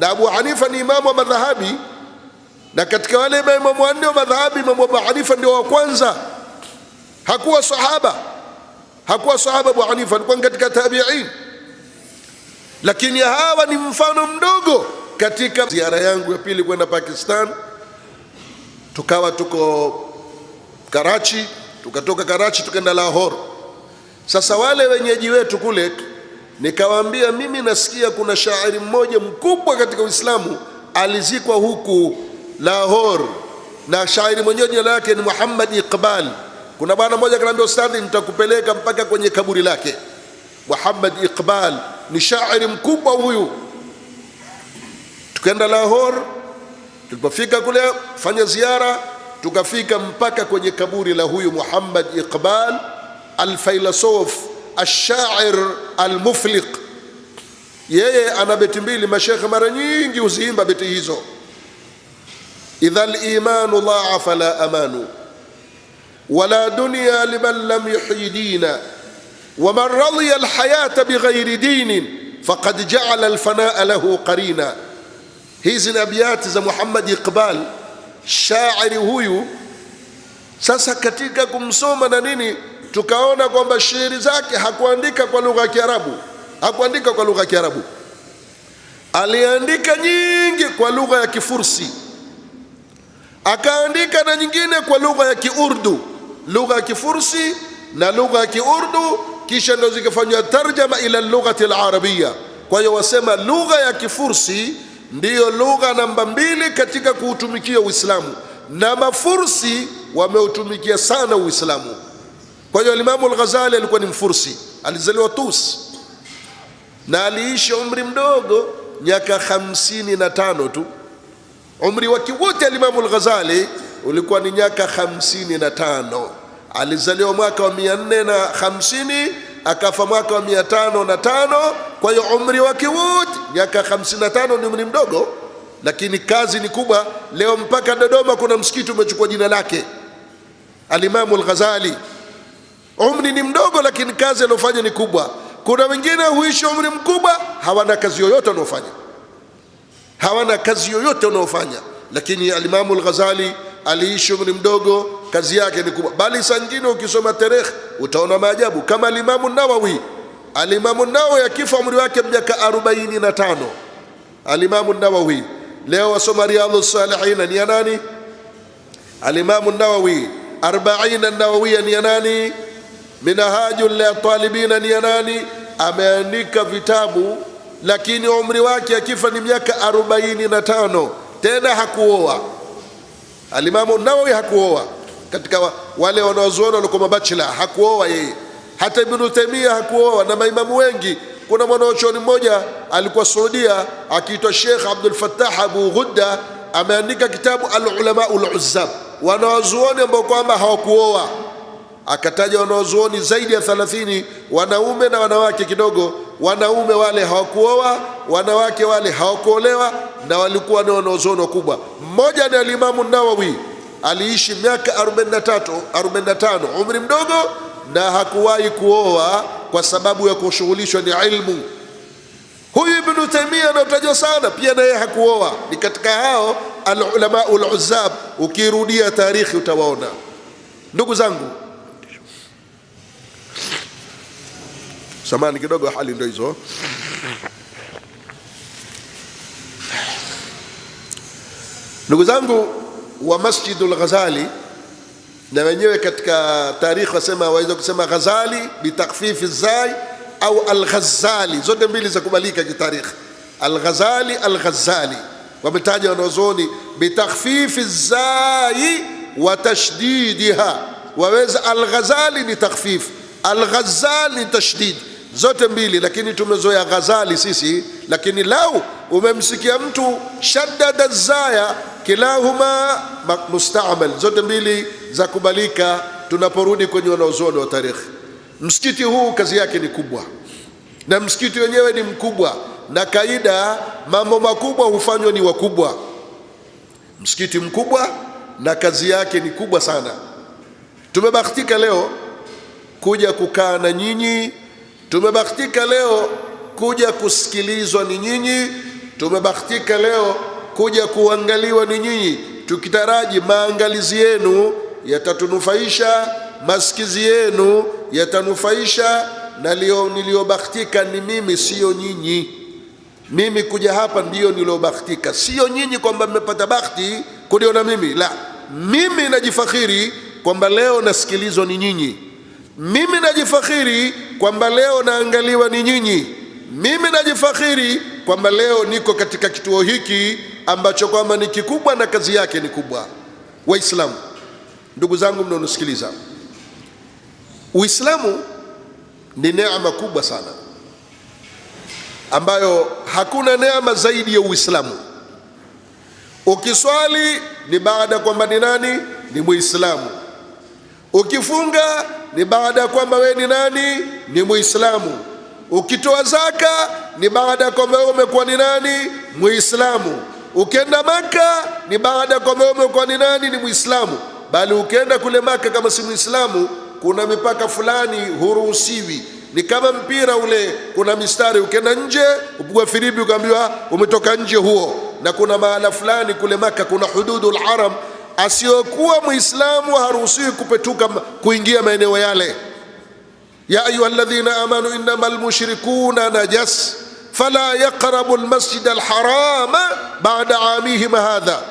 na Abu Hanifa ni imamu wa madhahabi, na katika wale imamu wanne wa madhahabi Imamu Abu Hanifa ndio wa kwanza. Hakuwa sahaba Abu Hanifa, alikuwa katika tabi'in. Lakini hawa ni mfano mdogo. Katika ziara yangu ya pili kwenda Pakistan, tukawa tuko Karachi, tukatoka Karachi tukaenda Lahore. Sasa wale wenyeji wetu kule, nikawaambia mimi nasikia kuna shairi mmoja mkubwa katika Uislamu alizikwa huku Lahore, na shairi mwenyewe jina lake ni Muhammad Iqbal. Kuna bwana mmoja akaniambia, ustadhi, nitakupeleka mpaka kwenye kaburi lake. Muhammad Iqbal ni shairi mkubwa huyu. Tukaenda Lahore, tulipofika kule fanya ziara, tukafika mpaka kwenye kaburi la huyu Muhammad Iqbal al-Failasof al-Shair al-Mufliq. Yeye ana beti mbili, mashekhe mara nyingi huziimba beti hizo: idha al-imanu dha'a fala amanu wala dunya liman lam yuhyi dina wa man radiya al-hayata bighayri dinin faqad ja'ala al-fanaa lahu qarina. Hizi ni abiyati za Muhammad Iqbal, shairi huyu. Sasa katika kumsoma na nini, tukaona kwamba shairi zake hakuandika kwa lugha ya Kiarabu, aliandika nyingi kwa lugha ya Kifursi, akaandika na nyingine kwa lugha ya Kiurdu, lugha ya Kifursi na lugha ya Kiurdu, kisha ndio zikafanywa tarjama ila lughati al-arabia. Kwa hiyo wasema lugha ya Kifursi ndiyo lugha namba 2 katika kuutumikia Uislamu, na Mafursi wameutumikia sana Uislamu. Kwa hiyo Imamu al-Ghazali alikuwa ni Mfursi, alizaliwa Tus na aliishi umri mdogo, miaka 55 tu. Umri wake wote Imamu al-Ghazali ulikuwa ni miaka 55. Alizaliwa mwaka wa 450, akafa mwaka wa 505. Kwa hiyo umri wake wote miaka 55, ni umri mdogo, lakini kazi ni kubwa. Leo mpaka Dodoma kuna msikiti umechukua jina lake, Al-Imamu al-Ghazali. Umri ni mdogo, lakini kazi anayofanya ni kubwa. Kuna wengine huishi umri mkubwa, hawana kazi yoyote wanaofanya, lakini Al-Imamu al-Ghazali aliishi umri mdogo, kazi yake ni kubwa. Bali saa nyingine ukisoma tarehe utaona maajabu, kama Al-Imamu Nawawi. Al-Imamu Nawawi akifa umri wake miaka 45. Al-Imamu Nawawi leo wasoma Riyadhus Salihin ni ya nani? Al-Imamu Nawawi. 40 an-Nawawiyya ni ya nani? Minhajul Talibin ni ya nani? Ameandika vitabu, lakini umri wake akifa ni miaka 45. Tena hakuoa. Al-Imamu Nawawi hakuoa, katika wale wanaozuoni walikuwa mabachela, hakuoa yeye. Hata Ibn Taymiyyah hakuoa, na maimamu wengi. Kuna mwanachuoni mmoja alikuwa Saudia akiitwa Sheikh Abdul Fattah Abu Ghudda, ameandika kitabu Al-Ulama Al-Uzzab, wanazuoni ambao kwamba hawakuoa. Akataja wanazuoni zaidi ya 30, wanaume na wanawake kidogo. Wanaume wale hawakuoa, wanawake wale hawakuolewa, na walikuwa ni wanazuoni wakubwa. Mmoja ni Al-Imamu Nawawi, aliishi miaka 45, umri mdogo, na hakuwahi kuoa kwa sababu ya kushughulishwa ni ilmu. Huyu Ibn Taymiyyah anatajwa sana, pia naye hakuoa, ni katika hao al-ulama al-uzzab. Ukirudia tarikhi utawaona. Ndugu zangu, samani kidogo, hali ndio hizo. Ndugu zangu, wa Masjidul Ghazali, na wenyewe katika tarikhi wasema, waweza kusema Ghazali bitakhfifi zai au al-Ghazali, zote mbili za kubalika kitarikhi. Al-Ghazali, al-Ghazali wametaja wanazuoni bitakhfifi zai wa tashdidiha. Waweza al-Ghazali ni takhfif, al-Ghazali ni tashdid, zote mbili, lakini tumezoea Ghazali sisi. Lakini lau umemsikia mtu shaddada zaya, kilahuma musta'mal, zote mbili za kubalika tunaporudi kwenye wanazuoni wa tarikhi. Msikiti huu kazi yake ni kubwa, na msikiti wenyewe ni mkubwa, na kaida mambo makubwa hufanywa ni wakubwa. Msikiti mkubwa na kazi yake ni kubwa sana. Tumebahatika leo kuja kukaa na nyinyi, tumebahatika leo kuja kusikilizwa ni nyinyi, Tumebahatika leo kuja kuangaliwa ni nyinyi, tukitaraji maangalizi yenu yatatunufaisha, masikizi yenu yatanufaisha, na leo niliobahatika ni mimi, sio nyinyi. Mimi kuja hapa ndiyo niliobahatika, sio nyinyi kwamba mmepata bahati kuniona mimi. La, mimi najifakhiri kwamba leo nasikilizwa ni nyinyi. Mimi najifakhiri kwamba leo naangaliwa ni nyinyi. Mimi najifakhiri kwamba leo niko katika kituo hiki ambacho kwamba ni kikubwa na kazi yake ni kubwa. Waislamu, ndugu zangu mnaonisikiliza, Uislamu ni neema kubwa sana ambayo hakuna neema zaidi ya Uislamu. Ukiswali ni baada kwamba ni nani? Ni Muislamu. Ukifunga ni baada ya kwamba wewe ni nani? Ni Muislamu. Ukitoa zaka ni baada ya kwamba wewe umekuwa ni nani? Muislamu. Ukienda Maka ni baada ya kwamba wewe umekuwa ni nani? Ni Muislamu. Bali ukienda kule Maka kama si Muislamu, kuna mipaka fulani huruhusiwi. Ni kama mpira ule, kuna mistari, ukienda nje upigwa firimbi ukaambiwa umetoka nje huo. Na kuna mahala fulani kule Maka kuna hududul haram, asiyokuwa Muislamu haruhusiwi kupetuka kuingia maeneo yale. Ya ayyuhalladhina amanu innamal mushrikuna najas fala yaqrabu almasjid alharama ba'da amihim hadha.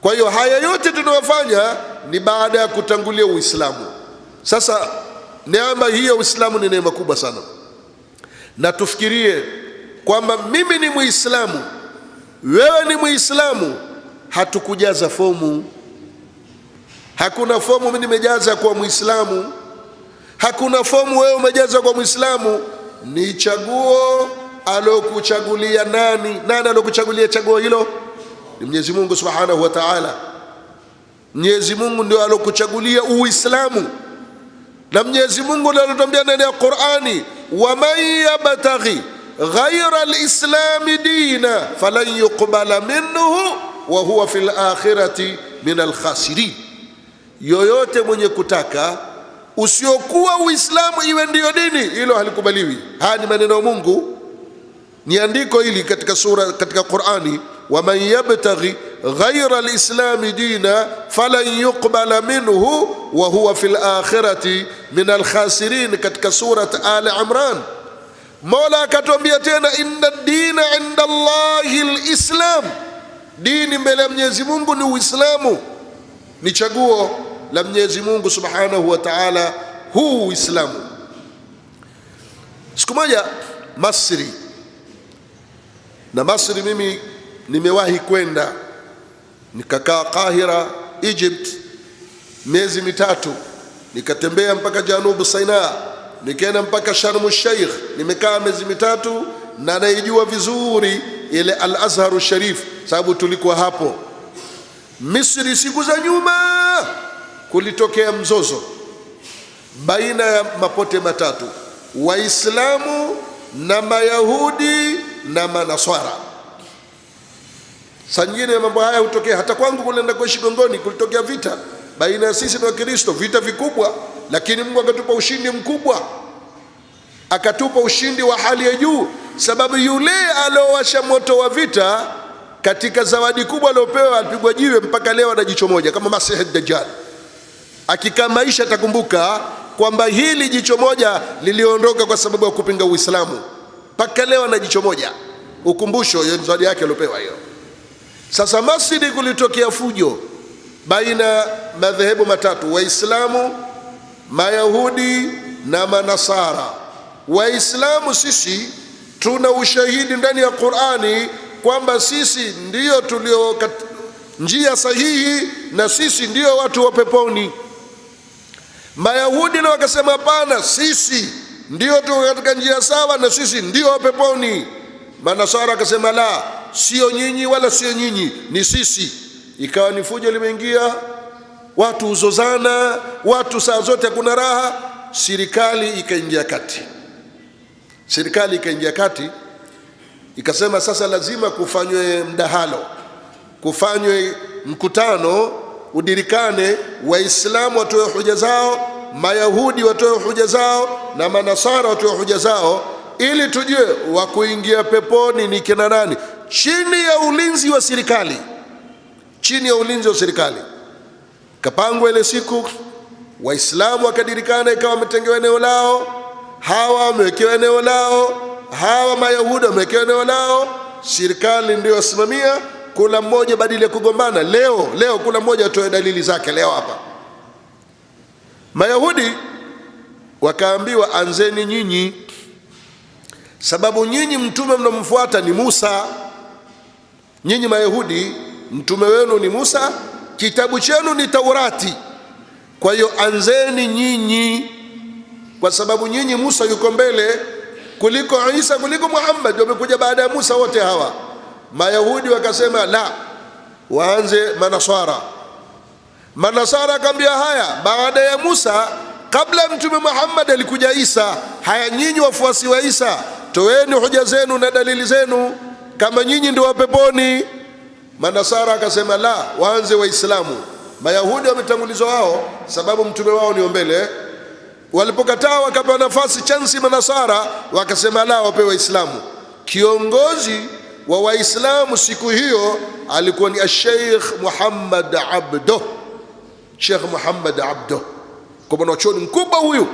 Kwa hiyo haya yote tunayofanya ni baada ya kutangulia Uislamu. Sasa neema hii ya Uislamu ni neema kubwa sana, na tufikirie kwamba mimi ni Muislamu, wewe ni Muislamu. Hatukujaza fomu, hakuna fomu mimi nimejaza kwa Muislamu, hakuna fomu wewe umejaza kwa Muislamu. Ni chaguo alokuchagulia nani? Nani alokuchagulia chaguo hilo? Ni Mwenyezi Mungu Subhanahu wa Ta'ala. Mwenyezi Mungu ndio alokuchagulia Uislamu, na Mwenyezi Mungu ndio anatuambia ndani ya Qur'ani, wa man yabtaghi ghayra al-islami dina falan yuqbala minhu wa huwa fil akhirati min al-khasirin. Yoyote mwenye kutaka usiokuwa Uislamu iwe ndiyo dini, hilo halikubaliwi. Haya ni maneno ya Mungu, ni andiko hili katika sura, katika Qur'ani, wa man yabtaghi ghayra al-islami dina falan yuqbala minhu wa huwa fil akhirati min al-khasirin, katika surat Al-Imran. Mola akatuambia tena, inna ad-dina inda Allahi al-islam, dini mbele ya Mwenyezi Mungu ni Uislamu. Ni chaguo la Mwenyezi Mungu Subhanahu wa Ta'ala huu Uislamu. Siku moja Masri, na Masri mimi nimewahi kwenda, nikakaa Kahira Egypt miezi mitatu, nikatembea mpaka Janubu Sinai, nikaenda mpaka Sharm el-Sheikh, nimekaa miezi mitatu, na naijua vizuri ile Al-Azhar Sharif sababu tulikuwa hapo. Misri siku za nyuma kulitokea mzozo baina ya mapote matatu, Waislamu na Mayahudi na Manaswara. Saa nyingine mambo haya hutokea hata kwangu kule nenda kuishi Gongoni, kulitokea vita baina ya sisi na Wakristo, vita vikubwa, lakini Mungu akatupa ushindi mkubwa, akatupa ushindi wa hali ya juu, sababu yule aliowasha moto wa vita katika zawadi kubwa aliopewa alipigwa jiwe, mpaka leo ana jicho moja kama Masihi Dajjal. Akikaa maisha atakumbuka kwamba hili jicho moja liliondoka kwa sababu ya kupinga Uislamu, mpaka leo ana jicho moja. Ukumbusho, hiyo zawadi yake aliopewa hiyo. Sasa Masjidi kulitokea fujo baina madhehebu matatu, Waislamu, Mayahudi na Manasara. Waislamu sisi tuna ushahidi ndani ya Qur'ani kwamba sisi ndio tulio njia sahihi na sisi ndio watu wa peponi. Mayahudi na wakasema hapana, sisi ndio tuko katika njia sawa na sisi ndio wa peponi. Manasara akasema la, sio nyinyi wala sio nyinyi, ni sisi. Ikawa ni fujo limeingia, watu uzozana, watu saa zote hakuna raha. Serikali ikaingia kati. Serikali ikaingia kati ikasema sasa lazima kufanywe mdahalo, kufanywe mkutano, udirikane, Waislamu watoe hoja zao, Mayahudi watoe hoja zao na Manasara watoe hoja zao, ili tujue wa kuingia peponi ni kina nani. chini ya ulinzi wa serikali, chini ya ulinzi wa serikali. Kapangwa ile siku, Waislamu wakadirikana, ikawa wametengewa eneo lao, hawa wamewekewa eneo lao, hawa Mayahudi wamewekewa eneo lao, serikali ndio wasimamia. Kula mmoja badala ya kugombana, leo kula mmoja atoe dalili zake. Leo hapa Mayahudi wakaambiwa, anzeni nyinyi, sababu nyinyi mtume mnomfuata ni Musa. Nyinyi Mayahudi mtume wenu ni Musa, kitabu chenu ni Taurati. Kwa hiyo anzeni nyinyi, kwa sababu nyinyi Musa yuko mbele kuliko Isa, kuliko Muhammad, wamekuja baada ya Musa wote hawa. Mayahudi wakasema la, waanze Manasara. Manasara akaambia, haya, baada ya Musa, kabla mtume Muhammad alikuja Isa. Haya, nyinyi wafuasi wa Isa, toeni hoja zenu na dalili zenu kama nyinyi ndio wa peponi. Manasara akasema la, waanze Waislamu. Mayahudi wametangulizwa wao, sababu mtume wao ni mbele. Walipokataa wakapewa nafasi chansi Manasara, wakasema la, wapewe Waislamu. Kiongozi wa Waislamu siku hiyo alikuwa ni Sheikh Muhammad Abdo. Sheikh Muhammad Abdo, kwa mwanachuoni mkubwa huyu.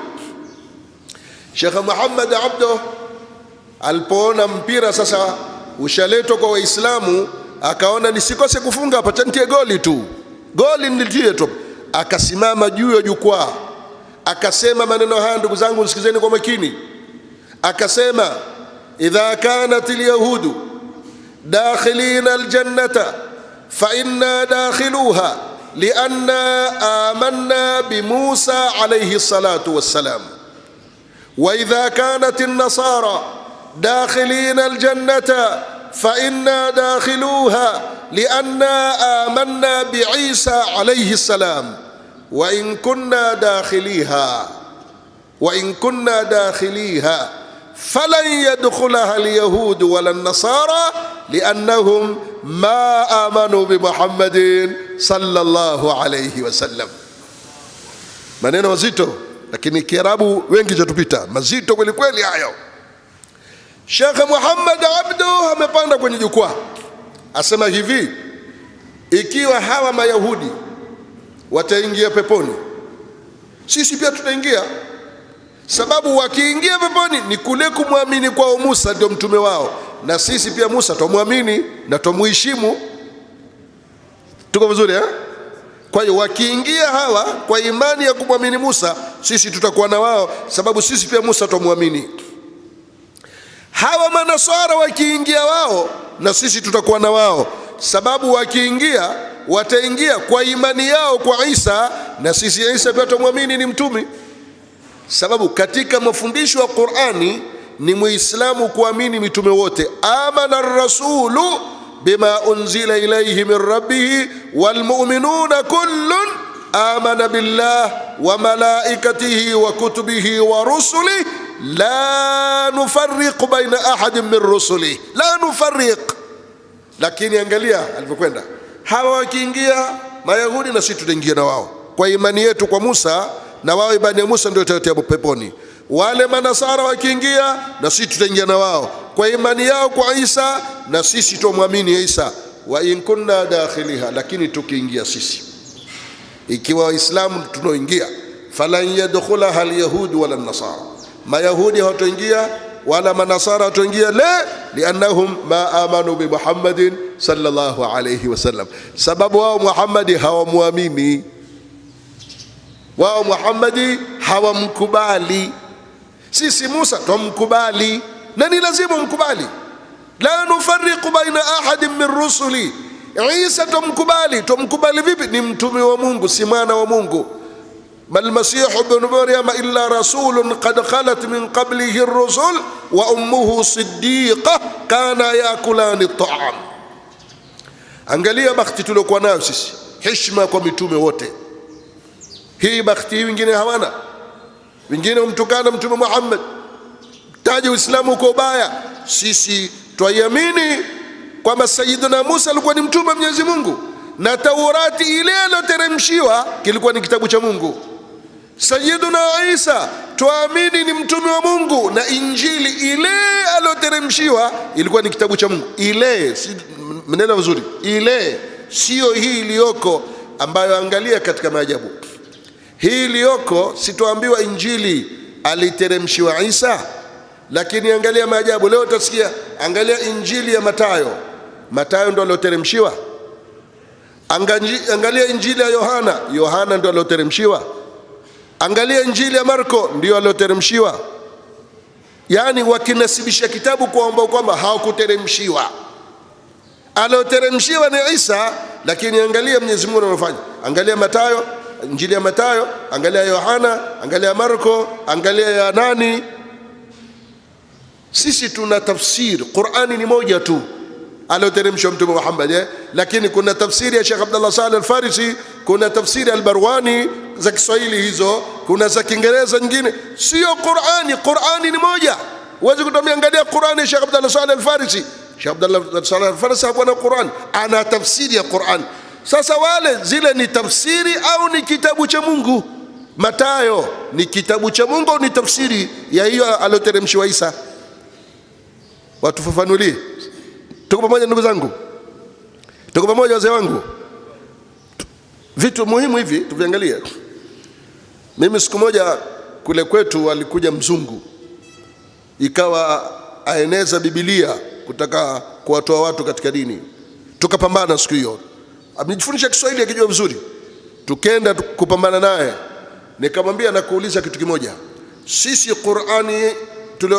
Sheikh Muhammad Abdo alipoona mpira sasa ushaletwa kwa Waislamu, akaona nisikose kufunga hapa, chantie goli tu, goli nitie tu. Akasimama juu ya jukwaa akasema maneno haya, ndugu zangu nisikizeni kwa makini. Akasema, idha kanat alyahudu dakhilina aljannata fa inna dakhiluha lianna amanna bimusa alayhi salatu wassalam, wa idha kanat an-nasara dakhilina aljannata fa inna dakhiluha lianna amanna biisa alayhi salam, wa in kunna dakhiliha falan yadkhulaha alyahud wala an-nasara liannahum ma amanu bi Muhammadin sallallahu alayhi wasallam. Maneno mazito, lakini Kiarabu wengi jatupita, mazito kweli kweli hayo. Sheikh Muhammad Abdo amepanda kwenye jukwaa, asema hivi, ikiwa hawa Mayahudi wataingia peponi, sisi pia tutaingia, sababu wakiingia peponi ni kule kumwamini kwao Musa ndio mtume wao, na sisi pia Musa tumwamini na tumuheshimu. Tuko vizuri eh? Kwa hiyo wakiingia hawa kwa imani ya kumwamini Musa, sisi tutakuwa na wao, sababu sisi pia Musa tumwamini. Hawa Manasara wakiingia wao, na sisi tutakuwa na wao, sababu wakiingia wataingia kwa imani yao kwa Isa, na sisi Isa pia tumwamini ni mtume. Sababu katika mafundisho ya Qur'ani ni Muislamu kuamini mitume wote. Amana ar-rasulu bima unzila ilayhi min rabbih wal mu'minuna kullun amana billah wa malaikatihi wa kutubihi wa rusulihi la nufarriqu baina ahadin min rusulihi, la nufarriq. Lakini angalia alivyokwenda, hawa wakiingia Mayahudi na sisi tutaingia na wao kwa imani yetu kwa Musa, na wao imani ya Musa ndio itayotia peponi. Wale Manasara wakiingia, na sisi tutaingia na wao kwa imani yao kwa Isa, na sisi tumwamini Isa. Wa in kunna dakhiliha, lakini tukiingia sisi, ikiwa Waislamu tunaoingia, falan yadkhulaha alyahud wala nasara, Mayahudi hawataingia wala Manasara hawataingia, liannahum ma amanu bi Muhammadin sallallahu alayhi wasallam, sababu wao Muhammadi hawamwamini, wao Muhammadi hawamkubali. Sisi Musa tumkubali, na ni lazima mkubali. La nufarriqu baina ahadin min rusuli. Isa tumkubali. Tumkubali vipi? Ni mtume wa Mungu, si mwana wa Mungu. mal masihu ibn Maryam illa rasulun qad khalat min qablihi ar-rusul wa ummuhu siddiqa kana yakulani at-ta'am. Angalia bakhti tuliokuwa nayo sisi, heshima kwa mitume wote. Hii bakhti wengine hawana, wengine umtukana mtume Muhammad, taji Uislamu uko baya. Sisi twaiamini kwamba Sayyidina Musa alikuwa ni mtume wa Mwenyezi Mungu, na Taurati ile iliyoteremshiwa kilikuwa ni kitabu cha Mungu. Sayyidina Isa tuamini ni mtume wa Mungu, na Injili ile aliyoteremshiwa ilikuwa ni kitabu cha Mungu. Ile si maneno vizuri, ile sio hii iliyoko, ambayo angalia katika maajabu. Hii iliyoko sitoambiwa Injili aliteremshiwa Isa, lakini angalia maajabu. Leo utasikia angalia Injili ya Mathayo, Mathayo ndo alioteremshiwa. Angalia Injili ya Yohana, Yohana ndo alioteremshiwa. Angalia Injili ya Marko, ndio alioteremshiwa. Yani wakinasibisha kitabu kwamba hawakuteremshiwa. Alioteremshiwa ni Isa, lakini angalia Mwenyezi Mungu anafanya. Angalia Mathayo, Injili ya Mathayo, angalia Yohana, angalia Marko, angalia ya nani. Sisi tuna tafsiri, Qur'ani ni moja tu alioteremshwa Mtume Muhammad, lakini kuna tafsiri ya Sheikh Abdullah Saleh Al-Farisi, kuna tafsiri Al-Barwani za Kiswahili hizo, kuna za Kiingereza nyingine. Sio Qur'ani, Qur'ani ni moja. Huwezi kutumia angalia Qur'ani ya Sheikh Abdullah Saleh Al-Farisi. Sheikh Abdullah Saleh Al-Farisi hakuwa na Qur'an, ana tafsiri ya Qur'an. Sasa wale zile ni tafsiri au ni kitabu cha Mungu? Mathayo ni kitabu cha Mungu au ni tafsiri ya hiyo alioteremshwa Isa? Watufafanulie. Tuko pamoja ndugu zangu? Tuko pamoja wazee wangu? Vitu muhimu hivi tuviangalie. Mimi siku moja kule kwetu alikuja mzungu, ikawa aeneza Biblia kutaka kuwatoa watu katika dini. Tukapambana siku hiyo. Amejifundisha Kiswahili akijua vizuri. Tukenda kupambana naye. Nikamwambia na kuuliza kitu kimoja. Sisi Qur'ani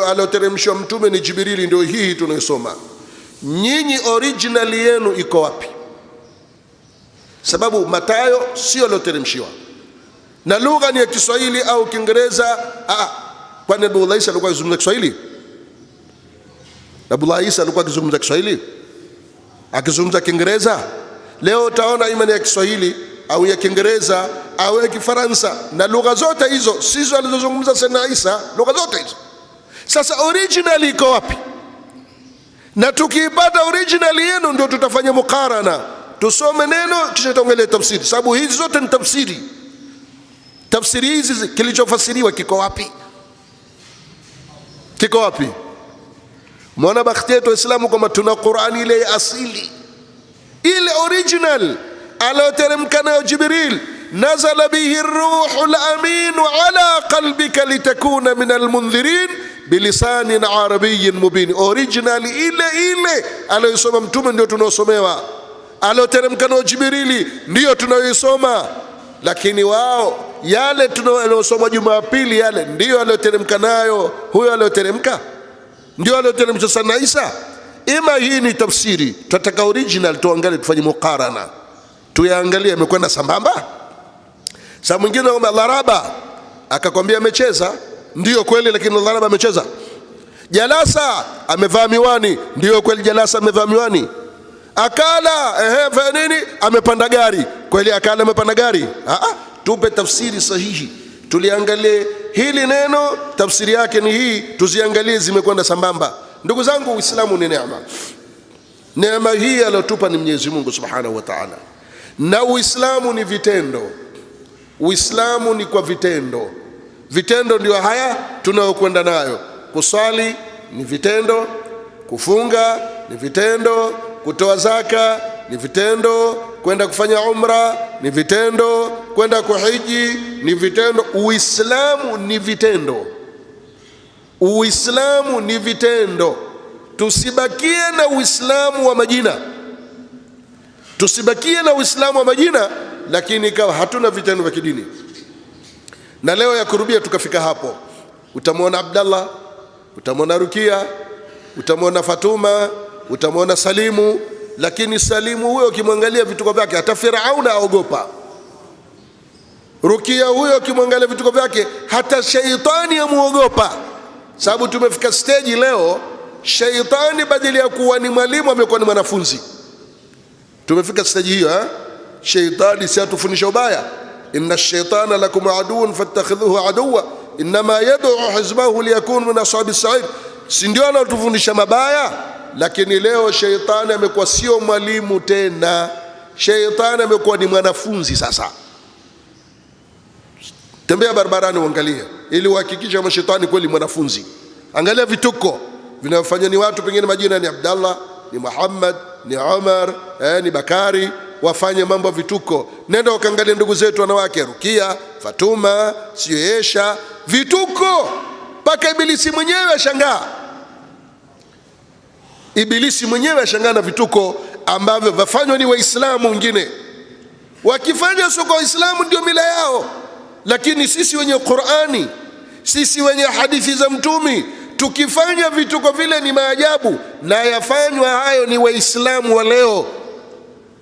alioteremshwa mtume ni Jibrili, ndio hii tunayosoma. Nyinyi original yenu iko wapi? Sababu Mathayo sio alioteremshiwa, na lugha ni ya Kiswahili au Kiingereza. Kwani Abdullah Isa alikuwa akizungumza Kiswahili? Abdullah Isa alikuwa akizungumza Kiswahili? Akizungumza Kiingereza? Leo utaona imani ya Kiswahili au ya Kiingereza au ya Kifaransa, na lugha zote hizo sizo alizozungumza sana Isa, lugha zote hizo. Sasa original iko wapi? Na tukiipata original yenu ndio tutafanya mukarana, tusome neno kisha tuongelee tafsiri, sababu hizi zote ni tafsiri. Tafsiri hizi kilichofasiriwa kiko wapi? Kiko wapi? Mwana bakhti yetu Waislamu kwamba tuna Qur'ani ile asili, ile original alioteremka nayo Jibril, nazala bihi ar-ruhul amin ala qalbika litakuna min al-mundhirin bilisanin arabiyyin mubin. Original ile aliyosoma mtume ndio tunaosomewa, alioteremka nayo Jibrili ndio tunayoisoma. Lakini wao yale tunayosoma Jumapili yale ndio alioteremka nayo huyo alioteremka, ndio alioteremsha sana Isa. Ima hii ni tafsiri, tunataka original tuangalie, tufanye mukarana, tuyaangalie imekwenda sambamba. Saa mwingine kwamba Laraba akakwambia amecheza, ndio kweli, lakini Laraba amecheza. Jalasa amevaa miwani, ndio kweli Jalasa amevaa miwani. Akala fanya nini? Amepanda gari, kweli Akala amepanda gari. Tupe tafsiri sahihi, tuliangalie hili neno tafsiri yake ni hii, tuziangalie zimekwenda sambamba. Ndugu zangu, Uislamu ni neema. Neema hii aliyotupa ni Mwenyezi Mungu Subhanahu wa Ta'ala, na Uislamu ni vitendo. Uislamu ni kwa vitendo. Vitendo ndio haya tunayokwenda nayo. Kuswali ni vitendo, kufunga ni vitendo, kutoa zaka ni vitendo, kwenda kufanya umra ni vitendo, kwenda kuhiji ni vitendo. Uislamu ni vitendo. Uislamu ni vitendo. Tusibakie na Uislamu wa majina, tusibakie na Uislamu wa majina, lakini ikawa hatuna vitendo vya kidini. Na leo ya kurubia tukafika hapo. Utamwona Abdallah, utamwona Rukia, utamwona Fatuma, utamwona Salimu, lakini Salimu huyo ukimwangalia vituko vyake hata Firauna aogopa. Rukia huyo ukimwangalia vituko vyake hata shaitani amuogopa. Sababu tumefika stage leo shaitani badala ya kuwa ni mwalimu amekuwa ni mwanafunzi. Tumefika stage hiyo. Shaitani si atufundisha ubaya, inna ash-shaytana lakum aduwwun fattakhidhuhu aduwwa inma yad'u hizbahu liyakunu min ashabis sa'id. Si ndio anatufundisha mabaya? Lakini leo shaitani amekuwa sio mwalimu tena, shaitani amekuwa ni mwanafunzi sasa. Tembea barabarani uangalie, ili uhakikishe mashetani kweli mwanafunzi. Angalia vituko vinavyofanya ni watu, pengine majina ni Abdallah, ni Muhammad, ni Umar, ni Bakari, wafanye mambo vituko. Nenda ukaangalia ndugu zetu wanawake, Rukia, Fatuma, sio Yesha, vituko mpaka Ibilisi mwenyewe ashangaa. Ibilisi mwenyewe ashangaa na vituko ambavyo vafanywa ni Waislamu wengine. Wakifanya sio kwa Waislamu ndio mila yao, lakini sisi wenye Qur'ani, sisi wenye hadithi za Mtume, tukifanya vituko vile ni maajabu, na yafanywa hayo ni Waislamu wa leo.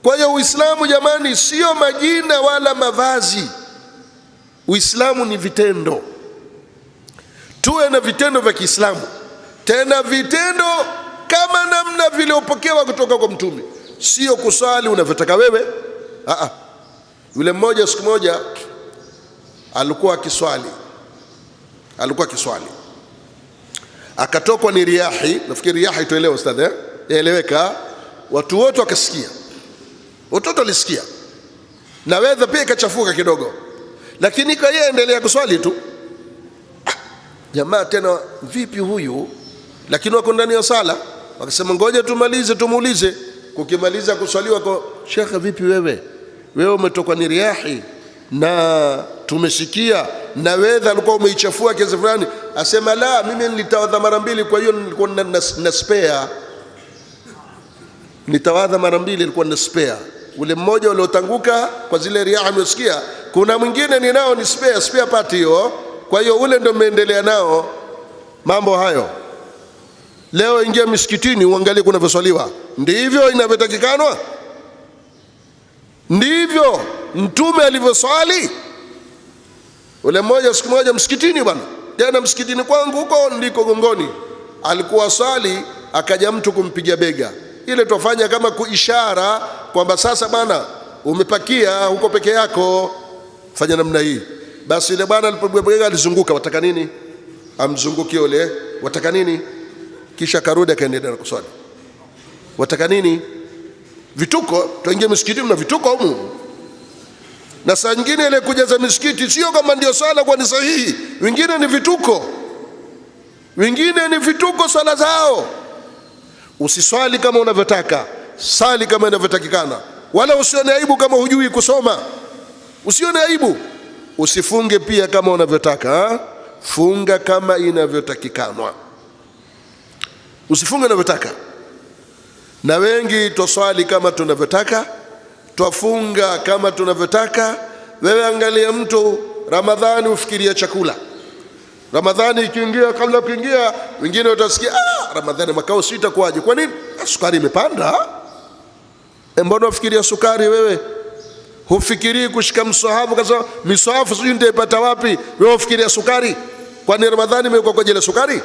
Kwa hiyo Uislamu jamani, sio majina wala mavazi. Uislamu ni vitendo. Tuwe na vitendo vya Kiislamu, tena vitendo kama namna vilivyopokewa kutoka kwa Mtume, sio kusali unavyotaka wewe. Yule mmoja siku moja alikuwa akiswali, akatokwa ni riahi. Nafikiri riahi tuelewa ustadhi, yaeleweka. Watu wote wakasikia, watoto walisikia, na wewe pia ikachafuka kidogo, lakini kwa yeye endelea kuswali tu. Jamaa tena, vipi huyu? Lakini wako ndani ya sala, wakasema ngoja tumalize tumuulize. Kukimaliza kuswaliwa kwa shekhe, vipi wewe umetokwa ni riahi na tumesikia, na wewe alikuwa umeichafua kiasi fulani. Asema la, mimi nilitawadha mara mbili, kwa hiyo nilikuwa na spare. Nitawadha mara mbili, nilikuwa na spare. Ule mmoja uliotanguka kwa zile riahi umesikia, kuna mwingine ninao ni spare part hiyo, kwa hiyo ule ndio umeendelea nao mambo hayo. Leo ingia misikitini uangalie kunavyoswaliwa, ndivyo inavyotakikanwa? Ndivyo Mtume alivyoswali? Ule mmoja siku moja msikitini bwana, tena msikitini kwangu huko ndiko Gongoni, alikuwa swali, akaja mtu kumpiga bega. Ile tufanya kama kuishara kwamba sasa bwana umepakia huko peke yako, fanya namna hii. Basi ile bwana alipopiga bega alizunguka, wataka nini? Amzungukie ule, wataka nini? Kisha karudi akaendelea na kuswali. Wataka nini? Vituko. Tuingie msikitini na vituko humu. Na saa nyingine ile kujaza misikiti sio kama ndio sala kwa ni sahihi, wengine ni vituko sala zao. Usiswali kama unavyotaka, sali kama inavyotakikana, wala usione aibu kama hujui kusoma. Usione aibu. Usifunge pia kama unavyotaka, funga kama inavyotakikanwa. Usifunge unavyotaka. Na wengi twaswali kama tunavyotaka, twafunga kama tunavyotaka. Wewe angalia mtu Ramadhani ufikiria chakula. Ramadhani ikiingia, kabla kuingia, wengine utasikia Ramadhani makao sita kwaje? Kwa nini? Sukari imepanda. Mbona ufikiria sukari wewe? Hufikirii kushika mswahafu, kaza miswahafu sijui nitaipata wapi, wewe ufikiria sukari? Kwani Ramadhani imekuwa kwa ajili ya sukari?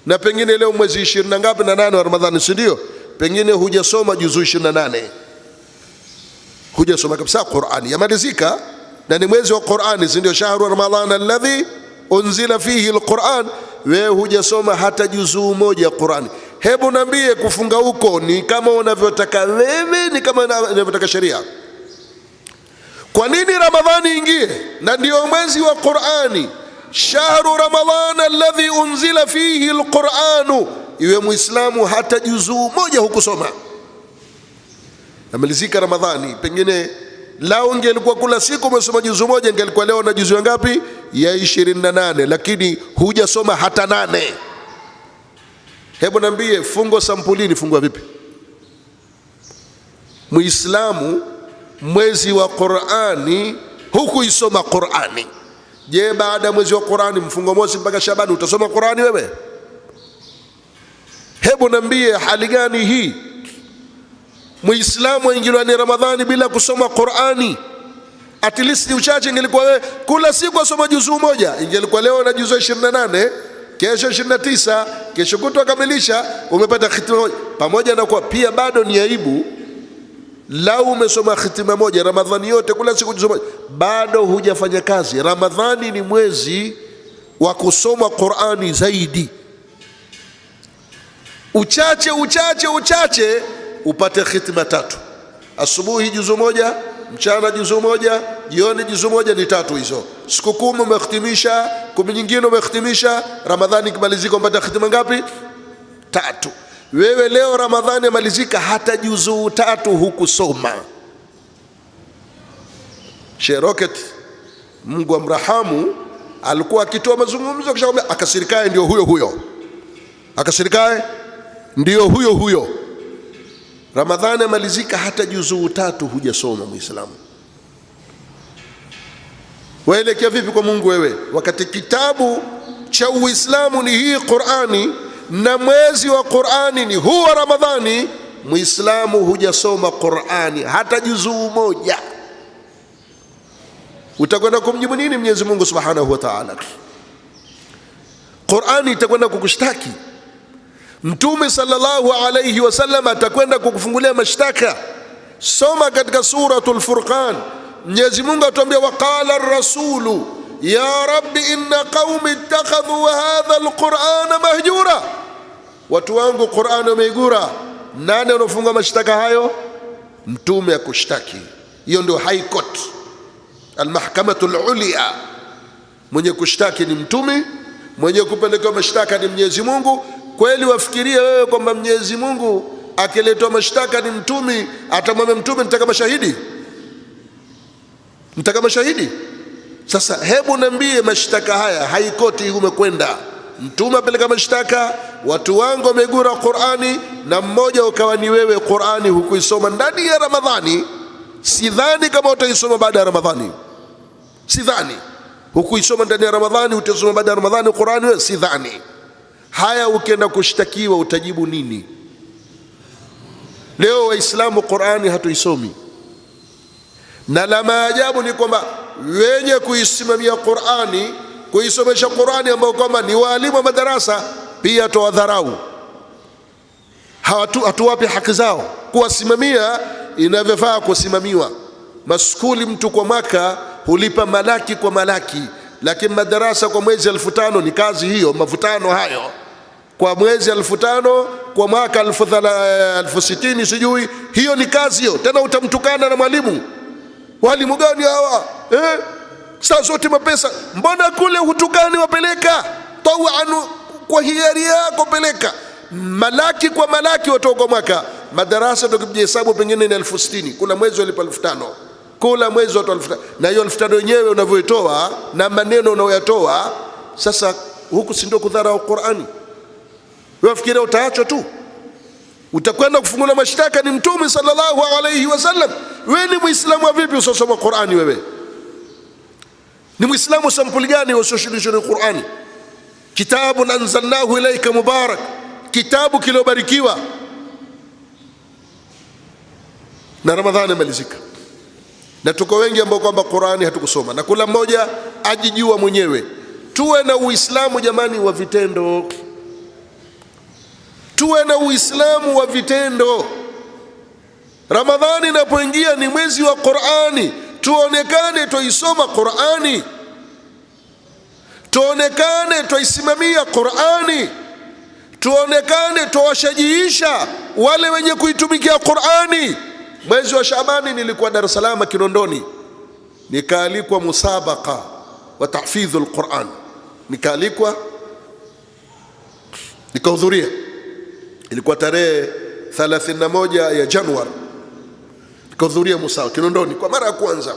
Na pengine leo mwezi 20 na ngapi na 8 wa Ramadhani, si ndio? Pengine hujasoma juzu 28, hujasoma kabisa Qur'ani, yamalizika, na ni mwezi wa Qur'ani, si ndio? Shahru Ramadhana alladhi unzila fihi alquran. Wewe hujasoma hata juzuu moja ya Qur'ani. Hebu niambie, kufunga huko ni kama unavyotaka wewe, ni kama unavyotaka sheria? Kwa nini Ramadhani ingie na ndio mwezi wa Qur'ani, shahru Ramadhana alladhi unzila fihi alquranu, iwe muislamu hata juzuu moja hukusoma? Namalizika Ramadhani, pengine lao ingelikuwa kula siku umesoma juzuu moja, ingelikuwa leo na juzuu ngapi? Ya 28, lakini hujasoma hata 8. Hebu niambie, fungo sampulini, fungwa vipi muislamu mwezi wa Qur'ani hukuisoma Qur'ani? Je, baada ya mwezi wa Qur'ani mfungo mosi mpaka Shabani utasoma Qur'ani wewe? Hebu niambie, hali gani hii? Muislamu aingiliwa ni Ramadhani bila kusoma Qur'ani. At least uchache ingelikuwa wewe kula siku asoma juzuu moja, ingelikuwa leo na juzuu 28, kesho 29, kesho kutwa kamilisha, umepata khitima moja. Pamoja na kwa pia bado ni aibu, lau umesoma khitima moja Ramadhani yote kula siku juzuu moja, bado hujafanya kazi. Ramadhani ni mwezi wa kusoma Qur'ani zaidi. Uchache upate khitima 3. Asubuhi juzuu moja, mchana juzuu moja, jioni juzuu moja, ni 3 hizo. siku 10 umehitimisha, 10 nyingine umehitimisha, Ramadhani kimalizika umpata khitima ngapi? 3. Wewe leo Ramadhani imalizika, hata juzuu 3 hukusoma. Sheikh Rocket, Mungu amrahamu, alikuwa akitoa mazungumzo kisha kwambia akasirikae ndio huyo huyo, akasirikae ndio huyo huyo. Ramadhani imalizika, hata juzuu 3 hujasoma. Muislamu, waelekea vipi kwa Mungu wewe, wakati kitabu cha Uislamu ni hii Qur'ani na mwezi wa Qur'ani ni huwa Ramadhani? Muislamu hujasoma Qur'ani hata juzuu 1. Utakwenda kumjibu nini Mwenyezi Mungu Subhanahu wa Ta'ala? Qur'ani itakwenda kukushtaki. Mtume sallallahu alayhi wasallam atakwenda kukufungulia mashtaka. Soma katika suratul Furqan, Mwenyezi Mungu atuambia, waqala ar-rasulu ya rabbi inna qaumi ittakhadhu hadha al-Qur'ana mahjura, watu wangu Qur'ani wameigura. Nani anafunga mashtaka hayo? Mtume akushtaki. Hiyo ndio high court, al-mahkamatul ulya. Mwenye kushtaki ni mtume, mwenye kupeleka mashtaka ni Mwenyezi Mungu. Kweli wafikiria wewe kwamba Mwenyezi Mungu akiletwa mashtaka ni mtume, atamwambia mtume nitaka mashahidi, nitaka mashahidi? Sasa hebu niambie, mashtaka haya haikoti umekwenda, mtume apeleka mashtaka, watu wangu wamegura Qur'ani, na mmoja ukawa ni wewe. Qur'ani hukuisoma ndani ya Ramadhani. Sidhani kama utaisoma baada ya Ramadhani, sidhani. Hukuisoma ndani ya Ramadhani, utasoma baada ya Ramadhani Qur'ani wewe? Sidhani. Haya, ukienda kushtakiwa utajibu nini? Leo Waislamu Qur'ani hatuisomi, na la maajabu ni kwamba wenye kuisimamia Qur'ani, kuisomesha Qur'ani, ambao kwamba ni walimu wa madarasa, pia tuwadharau, hatuwapi haki zao kuwasimamia inavyofaa kusimamiwa. Maskuli mtu kwa mwaka hulipa malaki kwa malaki, lakini madarasa kwa mwezi 1500 ni kazi hiyo, mavutano hayo. Kwa mwezi 1500, kwa mwaka 1060 sijui, hiyo ni kazi hiyo. Tena utamtukana na mwalimu. Walimu gani hawa saa zote mapesa? Mbona kule hutukani, wapeleka tawanu, kwa hiari yako peleka. Malaki kwa malaki watoka kwa mwaka. Madarasa tukihesabu pengine ni 1060, kuna mwezi walipa 1500, kula mwezi watu 1500, na hiyo 1500 wenyewe unavyoitoa na maneno unayoyatoa. Sasa huku si ndio kudharau Qur'ani? Wewe fikiria utaachwa tu, utakwenda kufungula mashtaka ni Mtume sallallahu alayhi wasallam. Wewe ni Muislamu wa vipi usosoma Qur'ani? Wewe ni Muislamu sampuli gani usoshilisha Qur'ani? Kitabu anzalnahu ilayka mubarak, kitabu kilobarikiwa. Na Ramadhani imalizika, na tuko wengi ambao kwamba Qur'ani hatukusoma, na kila mmoja ajijua mwenyewe. Tuwe na Uislamu jamani wa vitendo, tuwe na Uislamu wa vitendo. Ramadhani inapoingia ni mwezi wa Qur'ani, tuonekane tuisoma Qur'ani, tuonekane tuisimamia Qur'ani, tuonekane tuwashajiisha wale wenye kuitumikia Qur'ani. Mwezi wa Shaabani nilikuwa Dar es Salaam Kinondoni, nikaalikwa musabaka wa tahfidhul Qur'an, nikaalikwa nikahudhuria. Ilikuwa tarehe 31 ya Januari, nikahudhuria musabaka Kinondoni kwa mara ya kwanza.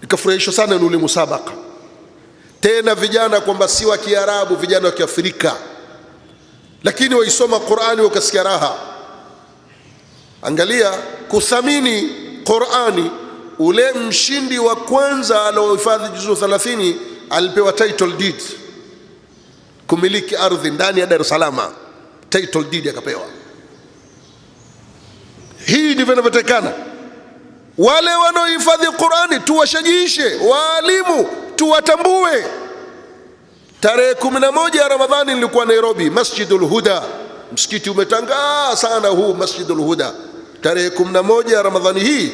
Nikafurahishwa sana na ule musabaka, tena vijana kwamba si wa Kiarabu, vijana wa Kiafrika, lakini waisoma Qur'ani wakasikia raha. Angalia kuthamini Qur'ani. Ule mshindi wa kwanza aliohifadhi juzuu 30 alipewa title deed, kumiliki ardhi ndani ya Dar es Salaam, title deed akapewa. Hii ndivyo inavyotakana. Wale wanaohifadhi Qur'ani tuwashajiishe, waalimu tuwatambue. Tarehe 11 ya Ramadhani nilikuwa Nairobi, Masjidul Huda. Msikiti umetangaa sana huu Masjidul Huda. Tarehe 11 ya Ramadhani hii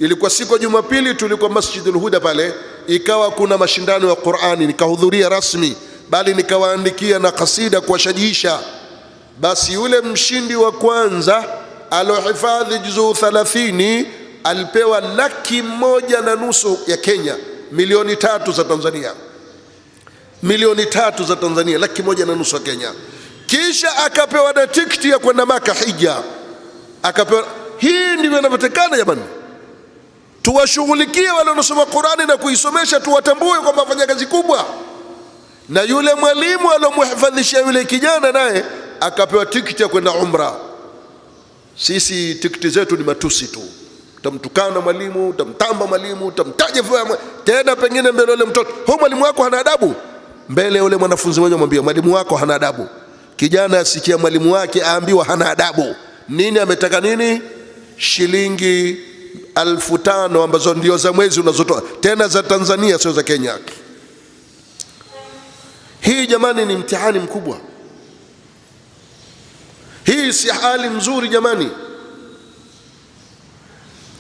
ilikuwa siku ya Jumapili, tulikuwa Masjidul Huda pale, ikawa kuna mashindano ya Qur'ani, nikahudhuria rasmi, bali nikawaandikia na kasida kuwashajiisha. Basi yule mshindi wa kwanza alohifadhi juzuu 30 alipewa 1.5 laki ya Kenya, milioni 3 za Tanzania, milioni 3 za Tanzania, 1.5 Kenya. Kisha akapewa na tikiti ya kwenda Maka hija, akapewa. Hii ndivyo inavyotekana jamani. Tuwashughulikie wale wanaosoma Qur'ani na kuisomesha, tuwatambue kwamba wafanya kazi kubwa. Na yule mwalimu alomhifadhisha yule kijana naye akapewa tikiti ya kwenda umra. Sisi tikiti zetu ni matusi tu. Utamtukana mwalimu, utamtamba mwalimu, utamtaja tena pengine mbele yule mtoto. Huyo mwalimu wako hana adabu. Mbele yule mwanafunzi mmoja mwambie mwalimu wako hana adabu. Kijana asikia mwalimu wake aambiwa hana adabu. Nini ametaka nini? Shilingi 5,000 ambazo ndio za mwezi unazotoa. Tena za Tanzania sio za Kenya. Hii jamani ni mtihani mkubwa. Hii si hali mzuri jamani.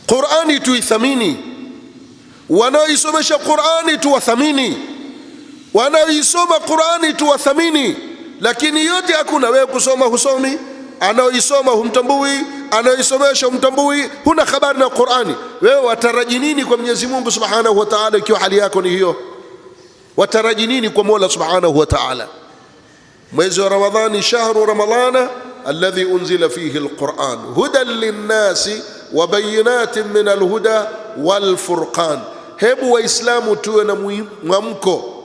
Qur'ani tuithamini, wanaoisomesha Qur'ani tuwathamini, wanaoisoma Qur'ani tuwathamini. Lakini yote hakuna. Wewe kusoma husomi, anaoisoma humtambui, anaoisomesha humtambui, huna habari na Qur'ani. Wewe wataraji nini kwa Mwenyezi Mungu Subhanahu wa Ta'ala ikiwa hali yako ni hiyo? Wataraji nini kwa Mola Subhanahu wa Ta'ala? Mwezi wa Ramadhani, shahru ramadhana alladhi unzila fihi alquran hudan linnasi wa bayinatin min alhuda walfurqan. Hebu Waislamu tuwe na mwamko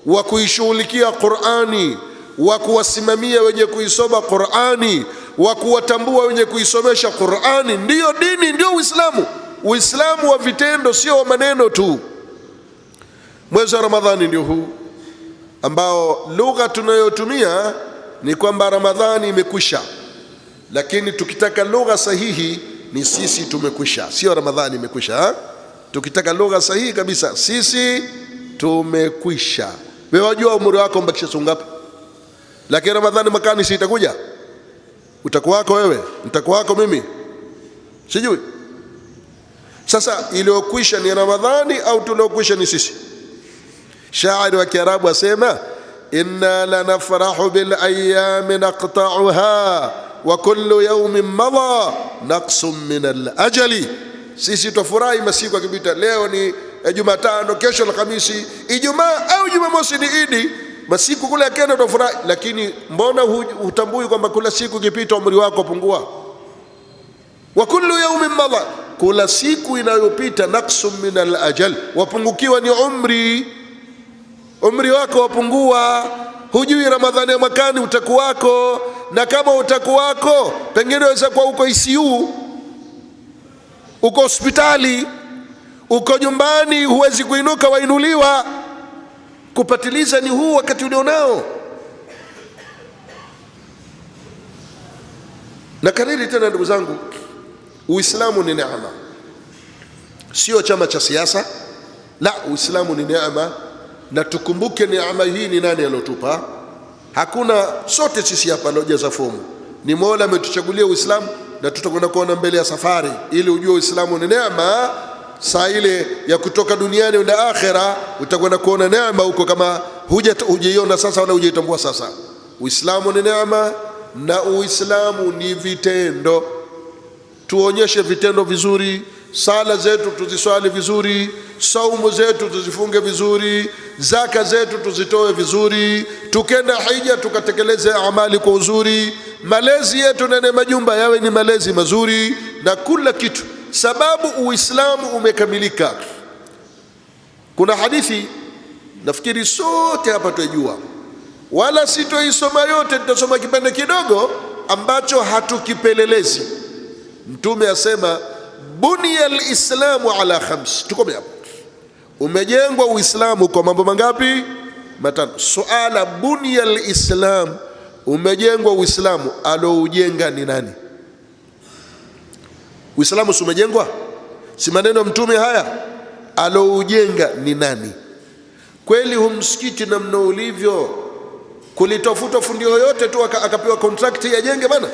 wa kuishughulikia Qur'ani, wa kuwasimamia wenye kuisoma Qur'ani, wa kuwatambua wenye kuisomesha Qur'ani. Ndiyo dini, ndio Uislamu. Uislamu wa vitendo, sio wa maneno tu. Mwezi wa Ramadhani ndio huu ambao lugha tunayotumia ni kwamba Ramadhani imekwisha, lakini tukitaka lugha sahihi ni sisi tumekwisha, sio Ramadhani imekwisha. Tukitaka lugha sahihi kabisa, sisi tumekwisha. Wewe wajua umri wako mbakisha siku ngapi? Lakini Ramadhani makani si itakuja. Utakuwa wako wewe, nitakuwa wako mimi, sijui. Sasa iliyokwisha ni Ramadhani au tuliokwisha ni sisi? Shairi wa Kiarabu asema inna lanafrahu bil ayami naqta'uha wa kullu yawmin madha naqsum min al ajali. Sisi tufurahi masiku yakipita. Leo ni Jumatano, kesho Alhamisi, Ijumaa au Jumamosi ni Idi. Masiku kule yakenda tufurahi, lakini mbona hutambui kwamba kila siku ikipita umri wako pungua? Wa kullu yawmin madha, kila siku inayopita naqsum min al ajal, wapungukiwa ni umri wako wapungua. Hujui Ramadhani ya mwakani utakuwako, na kama utakuwako pengine waweza kuwa uko ICU, uko hospitali, uko nyumbani, huwezi kuinuka, wainuliwa. Kupatiliza ni huu wakati ulionao. Na kariri tena ndugu zangu, Uislamu ni neema, sio chama cha siasa. La, Uislamu ni neema, na tukumbuke neema hii ni nani aliyotupa? Hakuna, sote sisi hapa tunaojaza fomu ni Mola ametuchagulia Uislamu, na tutakwenda kuona mbele ya safari ili ujue Uislamu ni neema. Saa ile ya kutoka duniani na akhera utakwenda kuona neema huko, kama hujaiona sasa wala hujaitambua sasa. Uislamu ni neema, na Uislamu ni vitendo. Tuonyeshe vitendo vizuri. Sala zetu tuziswali vizuri, saumu zetu tuzifunge vizuri, zaka zetu tuzitoe vizuri, tukenda hija tukatekeleze amali kwa uzuri, malezi yetu na majumba yawe ni malezi mazuri na kila kitu, sababu Uislamu umekamilika. Kuna hadithi nafikiri sote hapa tuijua, wala sitoisoma yote, tutasoma kipande kidogo ambacho hatukipelelezi. Mtume asema bunia alislamu ala khams. Tukome hapo. Umejengwa Uislamu kwa mambo mangapi? Matano. Suala, bunia alislam, umejengwa Uislamu, aloujenga ni nani? Uislamu si umejengwa? Si maneno Mtume haya? Aloujenga ni nani? Kweli humsikiti na mno ulivyo kulitafuta fundi yoyote tu akapewa contract ajenge bana?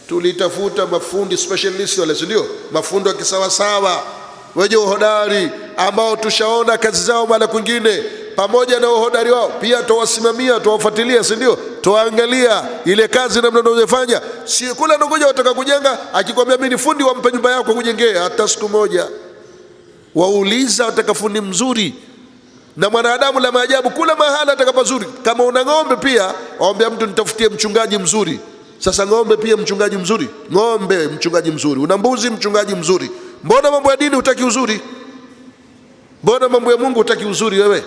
Tulitafuta mafundi specialist wale, ndio mafundi wa kisawasawa wenye uhodari ambao tushaona kazi zao mara kwingine. Pamoja na uhodari wao pia tuwasimamia, tuwafuatilia, si ndio? Tuangalia ile kazi namna unayofanya. Si kula ngoja wataka kujenga, akikwambia mimi ni fundi, wampe nyumba yako kujengea hata siku moja. wauliza watakafundi mzuri. Na mwanadamu la maajabu, kula mahala atakapazuri. Kama una ng'ombe pia waambia mtu nitafutie mchungaji mzuri. Sasa ng'ombe pia mchungaji mzuri, ng'ombe mchungaji mzuri, una mbuzi mchungaji mzuri. Mbona mambo ya dini hutaki uzuri? Mbona mambo ya Mungu hutaki uzuri wewe?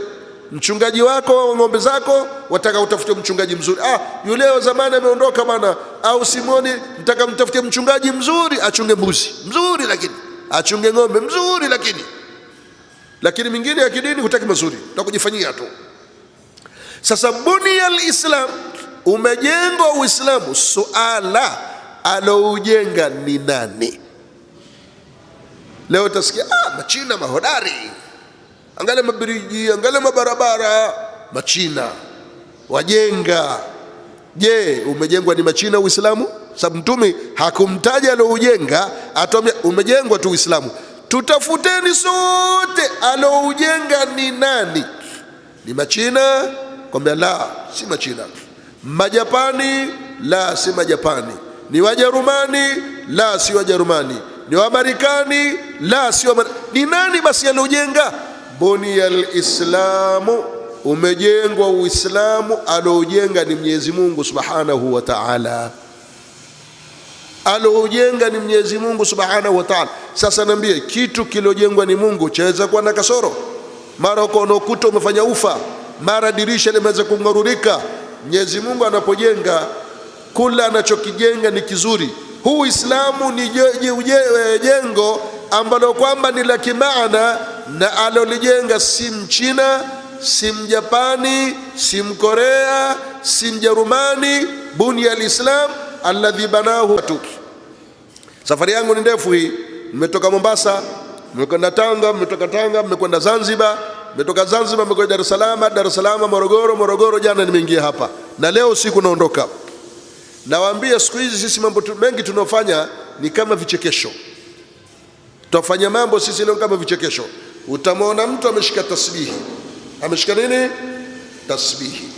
Mchungaji wako ng'ombe zako wataka utafute mchungaji mzuri. Yule wa zamani ameondoka bana, au Simoni nataka mtafutie mchungaji mzuri, achunge mbuzi mzuri, lakini achunge ng'ombe mzuri, lakini mingine ya kidini hutaki mazuri, utakujifanyia tu. Sasa bunia al-Islam, umejengwa Uislamu, suala aloujenga ni nani? Leo utasikia Machina mahodari, angalia mabiriji, angalia mabarabara, Machina wajenga. Je, umejengwa ni Machina Uislamu? Sababu Mtume hakumtaja aloujenga, atomia umejengwa tu Uislamu. Tutafuteni sote aloujenga ni nani? Ni Machina? Kwambia la, si Machina. Majapani? La, si Majapani. Ni Wajerumani? La, si Wajerumani. Ni Wamarekani? La, si Wamarekani. Ni nani basi aloujenga? Bunia al-Islamu, umejengwa Uislamu, aloujenga ni Mwenyezi Mungu Subhanahu wa Ta'ala. Aloujenga ni Mwenyezi Mungu Subhanahu wa Ta'ala. Sasa niambie, kitu kilojengwa ni Mungu chaweza kuwa na kasoro? Mara uko unakuta umefanya ufa, mara dirisha limeweza kung'arurika. Mwenyezi Mungu anapojenga, kula anachokijenga ni kizuri. Huu Uislamu ni jengo ambalo kwamba ni la kimaana, na alolijenga si Mchina, si Mjapani, si Mkorea, si Mjerumani. Bunia al-Islam alladhi banahu. Safari yangu ni ndefu hii. Nimetoka Mombasa, nimekwenda Tanga, nimetoka Tanga nimekwenda Zanzibar, nimetoka Zanzibar nimekwenda Dar es Salaam, Dar es Salaam Morogoro, jana nimeingia hapa na leo usiku naondoka. Nawaambia siku hizi sisi mambo mengi tunaofanya ni kama vichekesho. Tutafanya mambo sisi leo kama vichekesho. Utamwona mtu ameshika tasbihi. Ameshika nini? Tasbihi.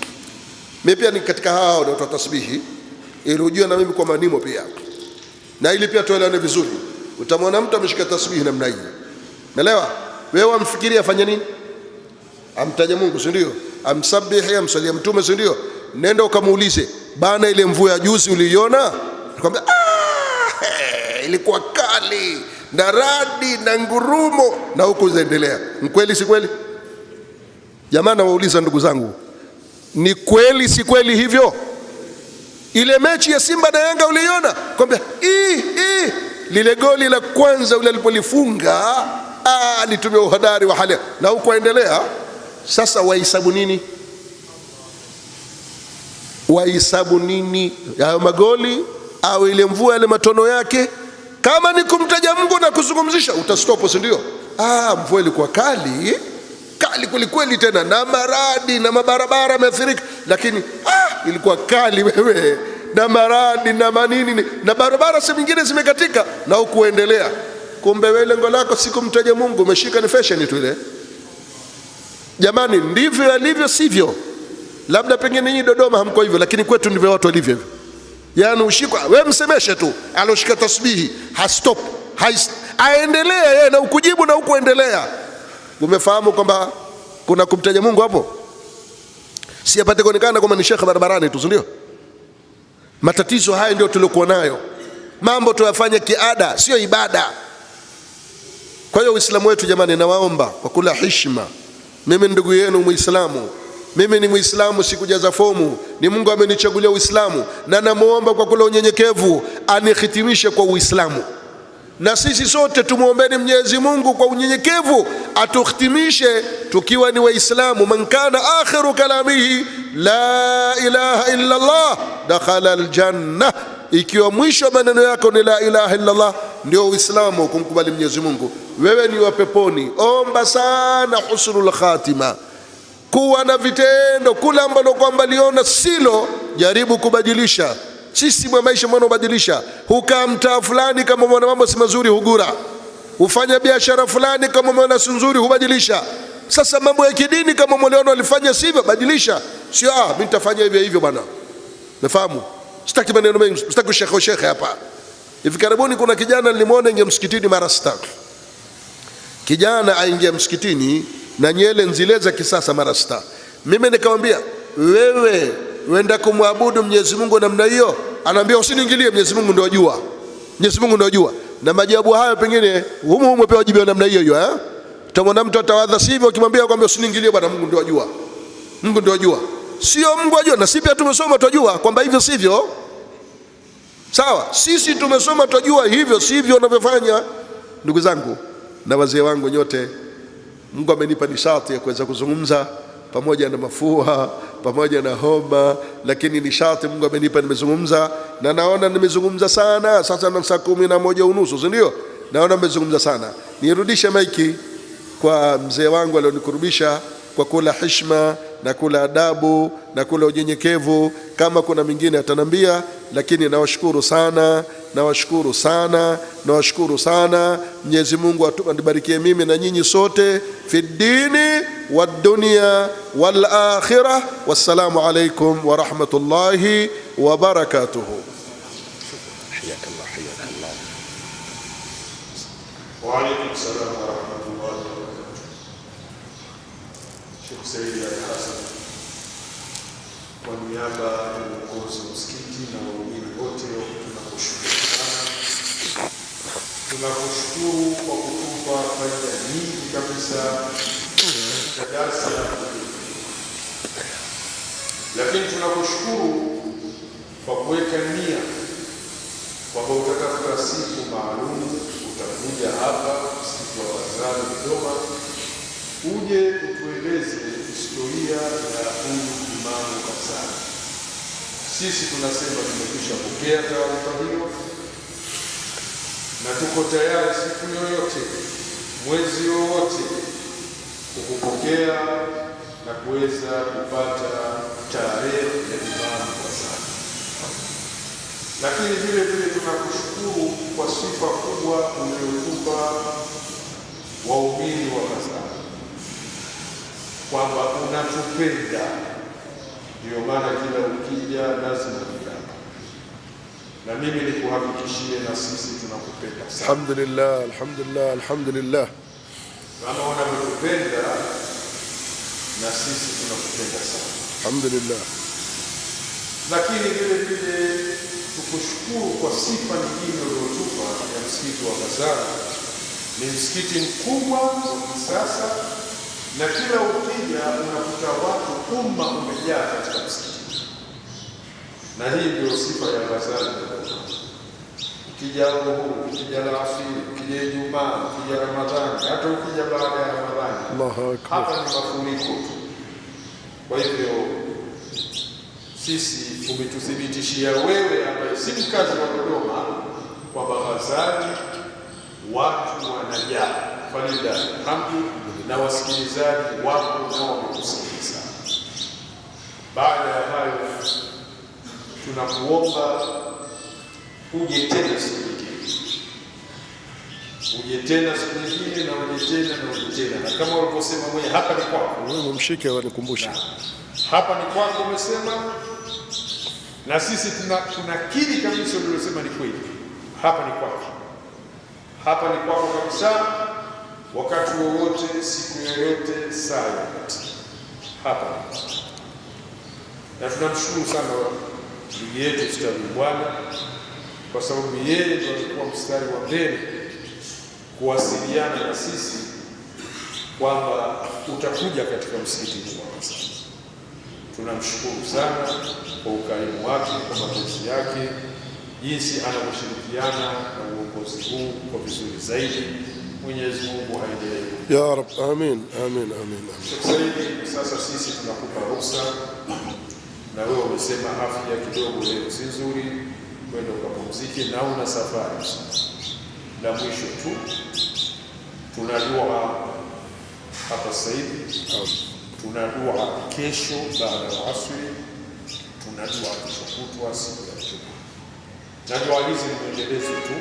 Mimi pia ni katika hao ndio tasbihi. Ili ujue na mimi kwa manimo pia. Na ili pia tuelewane vizuri. Utamwona mtu ameshika tasbihi namna hii. Umeelewa? Wewe amfikiria afanye nini? Amtaja Mungu, si ndio? Amsabihi, amsalia Mtume, si ndio? Nenda ukamuulize, bana ile mvua ya juzi uliiona? Nikwambia ilikuwa kali na radi na ngurumo na huko zaendelea. Ni kweli si kweli? Jamani, nawauliza ndugu zangu, ni kweli si kweli hivyo? Ile mechi ya Simba na Yanga uliiona? Kwambia lile goli la kwanza ule alipolifunga alitumia uhadari wa hali na huko endelea. Sasa wahesabu nini? Wahesabu nini hayo magoli au ile mvua ile matono yake? Kama ni kumtaja Mungu na kuzungumzisha utastopo, si ndio? Mvua ilikuwa kali kweli tena, na maradi na mabarabara yameathirika, lakini ilikuwa kali wewe, na maradi na manini na barabara sehemu nyingine zimekatika na hukuendelea. Kumbe wewe lengo lako si kumtaja Mungu, umeshika ni fashion tu ile. Jamani, ndivyo alivyo, sivyo? Labda pengine nyinyi Dodoma hamko hivyo, lakini kwetu ndivyo watu walivyo hivyo. Yaani ushikwa wewe, msemeshe tu aloshika tasbihi hastop, aendelea yeye na ukujibu na ukuendelea. Umefahamu kwamba kuna kumtaja Mungu hapo? Si apate kuonekana kama ni shekhe barabarani tu, ndio? Matatizo haya ndio tuliokuwa nayo. Mambo tuyafanye kiada, sio ibada. Kwa hiyo Uislamu wetu jamani, nawaomba kwa kula heshima, mimi ndugu yenu Muislamu, mimi ni Muislamu, sikujaza fomu, ni Mungu amenichagulia Uislamu, na namuomba kwa kula unyenyekevu anihitimishe kwa Uislamu. Na sisi sote tumuombeni Mwenyezi Mungu kwa unyenyekevu atuhitimishe tukiwa ni Waislamu. Man kana akhiru kalamihi la ilaha illa Allah dakhala aljanna, ikiwa mwisho maneno yako ni la ilaha illa Allah, ndio Uislamu kumkubali Mwenyezi Mungu, wewe ni wa peponi. Omba sana husnul khatima, kuwa na vitendo, kula ambalo kwamba liona silo, jaribu kubadilisha. Sisi mwa maisha mwana ubadilisha. Hukaa mtaa fulani kama mwana mambo si mazuri hugura, ufanya biashara fulani kama mwana si nzuri hubadilisha. Sasa mambo ya kidini kama mwana alifanya sivyo, badilisha. Sio mimi nitafanya hivyo bwana. Umefahamu? Sitaki maneno mengi, sitaki shekhe hapa. Hivi karibuni kuna kijana nilimwona nje msikitini mara 6. kijana aingia msikitini na nyele nzile za kisasa mara 6. Mimi nikamwambia, wewe wenda kumwabudu Mwenyezi Mungu namna hiyo? Anaambia, usiniingilie, Mwenyezi Mungu ndio ajua. Mwenyezi Mungu ndio ajua. Na majawabu hayo pengine humu pia wajibu namna hiyo hiyo. Utamwona mtu atawadha sivyo, ukimwambia kwamba usiniingilie bwana, Mungu ndio ajua. Mungu ndio ajua. Sio Mungu ajua, na sisi pia tumesoma tunajua kwamba hivyo sivyo. Sawa, sisi tumesoma tunajua hivyo sivyo unavyofanya. Ndugu zangu na wazee wangu nyote, Mungu amenipa nishati ya kuweza kuzungumza pamoja na mafua, pamoja na homa, lakini nishati Mungu amenipa, nimezungumza na naona nimezungumza sana. Sasa na saa 11:30, si ndio? Naona nimezungumza sana. Nirudishe maiki kwa mzee wangu alionikurubisha kwa kula heshima na kula adabu na kula unyenyekevu. Kama kuna mwingine atanambia, lakini nawashukuru sana, nawashukuru sana, nawashukuru sana. Mwenyezi Mungu atubarikie mimi na nyinyi sote fi dini wad dunya wal akhirah. Wassalamu alaikum wa rahmatullahi wa barakatuh. Hayakallah, hayakallah. Wa alaikum salam wa rahmatullahi wa barakatuh. Sheikh Said Al-Hasan, kwa niaba ya uongozi wa msikiti na waumini wote, tunakushukuru sana. Tunakushukuru kwa kutupa faida nyingi kabisa katika darasa la leo, lakini tunakushukuru kwa kuweka nia kwamba utatafuta siku maalum utakuja hapa msikiti wa Ghazali Dodoma, uje utueleze historia ya huyu Imamu Ghazali. Sisi tunasema tumekwisha pokea taarifa hiyo na tuko tayari siku yoyote, mwezi wowote, kukupokea na kuweza kupata tarehe ya Imamu Ghazali. Lakini vile vile tunakushukuru kwa sifa kubwa uliyotupa waumini wa Ghazali, kwamba unatupenda. Ndio maana kila ukija lazima ujambo, na mimi nikuhakikishie na sisi tunakupenda sana. Alhamdulillah, alhamdulillah, alhamdulillah. Kama unavyotupenda na sisi tunakupenda sana, alhamdulillah. Lakini vile vile tukushukuru kwa sifa nyingine uliyotupa ya msikiti wa Ghazali. Ni msikiti mkubwa wa kisasa, na kila ukija unakuta watu umma umejaa katika msikiti, na hii ndio sifa ya Ghazali. Ukija Uhuru, ukija Alasiri, ukija Ijumaa, ukija Ramadhani, hata ukija baada ya Ramadhani, hapa ni mafuriko tu. Kwa hivyo sisi umetuthibitishia wewe ambaye si mkazi wa Dodoma kwamba Ghazali watu wanajaa, falillahi alhamdu, na wasikilizaji wako nao wamekusikiliza. Baada ya hayo, tunakuomba uje tena siku nyingine, uje tena siku nyingine, na uje tena na uje tena, na kama walivyosema mwenye, hapa ni kwako. Wewe mshike wanikumbushe, hapa ni kwako umesema, na sisi tunakiri kabisa uliosema ni kweli. Hapa ni kwako, hapa ni kwako kabisa, wakati wowote, siku yoyote, saa yoyote, hapa ni kwako. Na tunamshukuru sana ndugu yetu Ustadhi Bwana, kwa sababu yeye ndiye alikuwa mstari wa mbele kuwasiliana na sisi kwamba utakuja katika msikiti wa Ghazali. Tunamshukuru sana kwa ukarimu wake, kwa mapenzi yake, jinsi anavyoshirikiana na uongozi huu kwa vizuri zaidi. Mwenyezi Mungu aendelee. Ya Rab, amin, amin, amin. Sasa sisi tunakupa ruhusa, na wewe umesema afya kidogo leo si nzuri, kwenda ukapumzike na una safari. Na mwisho tu tunajua hapa sasa hivi, tunadua kesho baada ya asri, tunadua kesho kutwa siku ya Ijumaa. Na dua hizi ni mwendelezo tu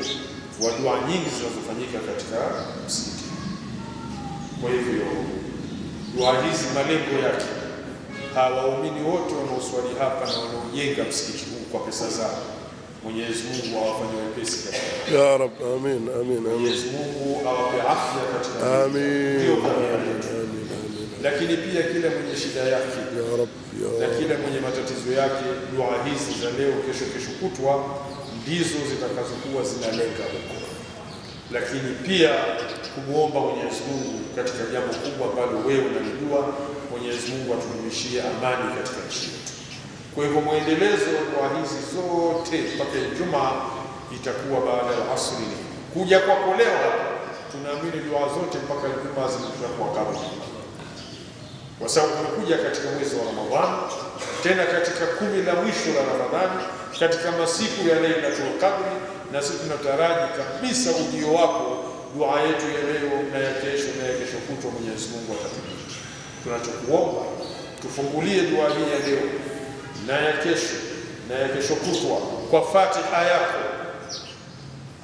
wa dua nyingi zinazofanyika katika msikiti. Kwa hivyo dua hizi malengo yake, hawa waumini wote wanaoswali hapa na wanaojenga msikiti huu kwa pesa zao, Mwenyezi Mungu awafanyie wepesi katika ya Rab. Amin, amin, amin. Mwenyezi Mungu awape afya katika amin. Lakini pia kila mwenye shida yake ya Rab, na kila mwenye matatizo yake, dua hizi za leo, kesho kutwa ndizo zitakazokuwa zinalenga huko, lakini pia kumwomba Mwenyezi Mungu katika jambo kubwa ambalo wewe unalijua. Mwenyezi Mungu atudumishie amani katika nchi yetu. Kwa hivyo mwendelezo wa dua hizi zote mpaka Ijumaa itakuwa baada ya asri. Kuja kwako leo hapa, tunaamini dua zote mpaka Ijumaa zitakuwa kabla, kwa sababu tumekuja katika mwezi wa Ramadhani, tena katika 10 la mwisho la Ramadhani, katika masiku ya Lailatul Qadr, na sisi tunataraji kabisa ujio wako. Dua yetu ya leo na ya kesho na ya kesho kutwa, Mwenyezi Mungu atatujibu. Tunachokuomba, tufungulie dua hii ya leo na ya kesho na ya kesho kutwa kwa Fatiha yako,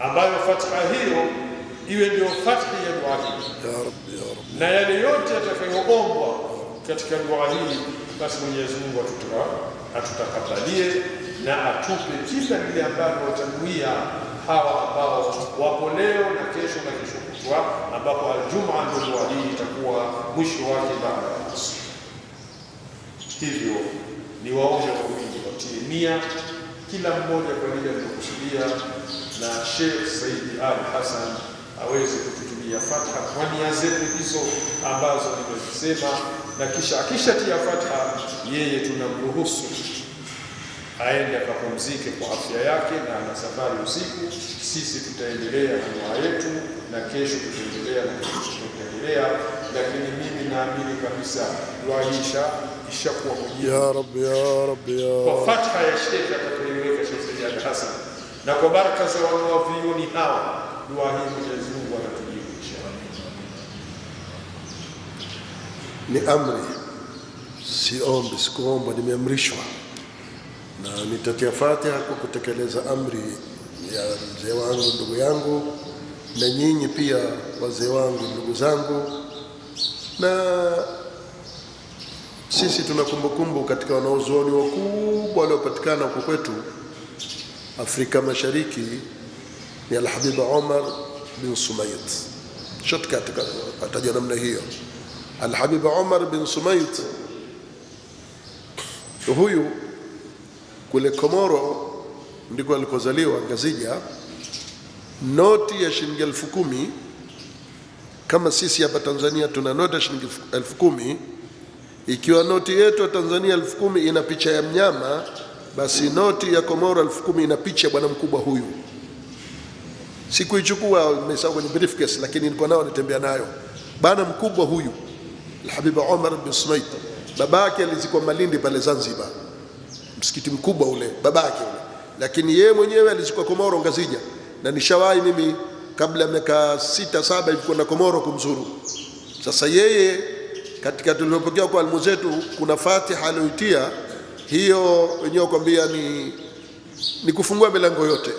ambayo Fatiha hiyo iwe ndio Fatiha ya dua hii, na yale yote atakayoombwa katika dua hii, basi Mwenyezi Mungu atutakabalie na atupe kila lile ambalo watanuia hawa ambao wapo leo na kesho kutwa, ambapo Aljumaa ndio dua hii itakuwa mwisho wake baada ya asr. Hivyo ni waombe waumini watie nia kila mmoja kwa lile alilokusudia, na Sheikh Said Ali Hassan aweze kututumia Fatiha kwa nia zetu hizo ambazo nimezisema, na kisha akishatia Fatiha yeye tunamruhusu aende akapumzike kwa afya yake, na ana safari usiku. Sisi tutaendelea na dua yetu, na kesho tutaendelea, lakini mimi naamini kabisa dua hii ishakuwa mujibu ya Rabbi, ya Rabbi, ya kwa Fatiha ya Sheikh atakayoiweka Sheikh Said Hassan, na kwa baraka za wanavyuoni hawa, dua hii Mwenyezi Mungu atatujibu inshallah. Ni amri, si ombi, sikuomba, nimeamrishwa, na nitatia Fatiha kwa kutekeleza amri ya mzee wangu, ndugu yangu, na nyinyi pia wazee wangu, ndugu zangu. Na sisi tuna kumbukumbu katika wanazuoni wakubwa waliopatikana huko kwetu Afrika Mashariki, ni Al-Habib Omar bin Sumayt. Shortcut ataja namna hiyo. Al-Habib Omar bin Sumayt huyu kule Komoro ndiko alikozaliwa, Ngazija. Noti ya shilingi 10,000 kama sisi hapa Tanzania tuna noti ya shilingi 10,000, ikiwa noti yetu ya Tanzania 10,000 ina picha ya mnyama, basi noti ya Komoro 10,000 ina picha bwana mkubwa huyu. Sikuichukua, nimesahau kwenye briefcase, lakini nilipo nao nitembea nayo. Bwana mkubwa huyu Al-Habib Omar bin Sumayt, babake alizikwa Malindi pale Zanzibar, msikiti mkubwa ule babake ule, lakini yeye mwenyewe alizikwa Komoro, Ngazija. Na nishawahi mimi kabla ya miaka 6-7 hivi kwenda Komoro kumzuru. Sasa yeye katika tulipokea kwa alimu zetu kuna Fatiha aliyoitia, hiyo wenyewe kwambia ni kufungua milango yote.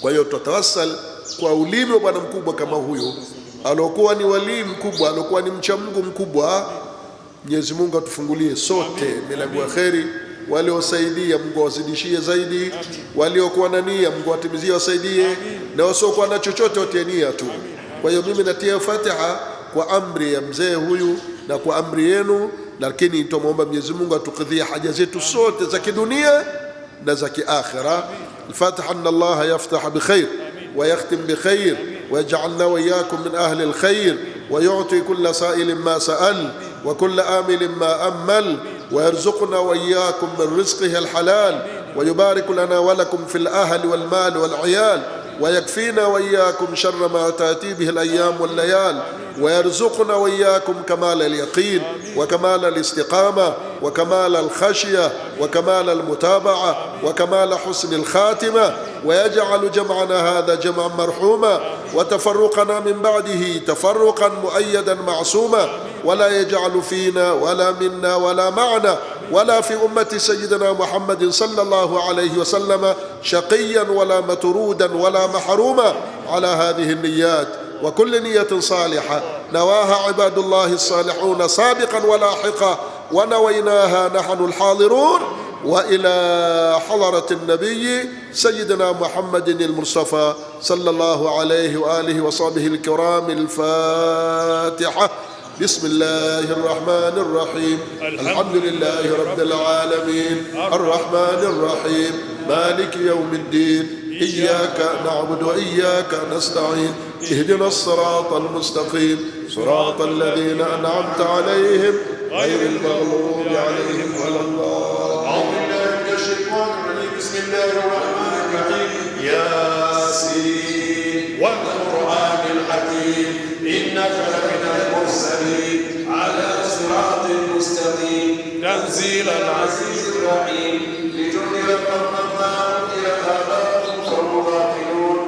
Kwa hiyo tutawasal kwa ulimi wa bwana mkubwa kama huyo, alokuwa ni wali mkubwa, alokuwa ni mcha Mungu mkubwa. Mwenyezi Mungu atufungulie sote milango ya kheri, waliosaidia Mungu awazidishie zaidi, waliokuwa na nia Mungu atimizie wasaidie, na wasiokuwa na chochote watie nia tu. Kwa hiyo mimi natia Fatiha kwa amri ya mzee huyu na kwa amri yenu, lakini tumuomba Mwenyezi Mungu atukidhie haja zetu sote za kidunia na za kiakhira. Al-Fatiha. Inna Allaha yaftah bi khair wa yakhtim bi khair wa yaj'alna wa iyyakum min ahli al-khair wa yu'ti kulla sa'ilin ma sa'al wa kulla amilin ma ammal ويرزقنا وإياكم من رزقه الحلال ويبارك لنا ولكم في الأهل والمال والعيال ويكفينا وإياكم شر ما تأتي به الأيام والليال ويرزقنا وإياكم كمال اليقين وكمال الاستقامة وكمال الخشية وكمال المتابعة وكمال حسن الخاتمة ويجعل جمعنا هذا جمعا مرحوما وتفرقنا من بعده تفرقا مؤيدا معصوما ولا يجعل فينا ولا منا ولا معنا ولا في أمة سيدنا محمد صلى الله عليه وسلم شقيا ولا مترودا ولا محروما على هذه النيات وكل نية صالحة نواها عباد الله الصالحون سابقا ولاحقا ونويناها نحن الحاضرون وإلى حضرة النبي سيدنا محمد المصطفى صلى الله عليه وآله وصحبه الكرام. الفاتحة. بسم الله الرحمن الرحيم. الحمد لله رب العالمين الرحمن الرحيم مالك يوم الدين إياك نعبد وإياك نستعين اهدنا الصراط المستقيم صراط الذين أنعمت عليهم غير المغضوب عليهم ولا الضالين. أعوذ بالله من الشيطان الرجيم. بسم الله الرحمن الرحيم. ياسين والقرآن الحكيم إنك لمن المرسلين على صراط مستقيم تنزيل العزيز الرحيم لتنذر قوما ما أنذر آباؤهم فهم غافلون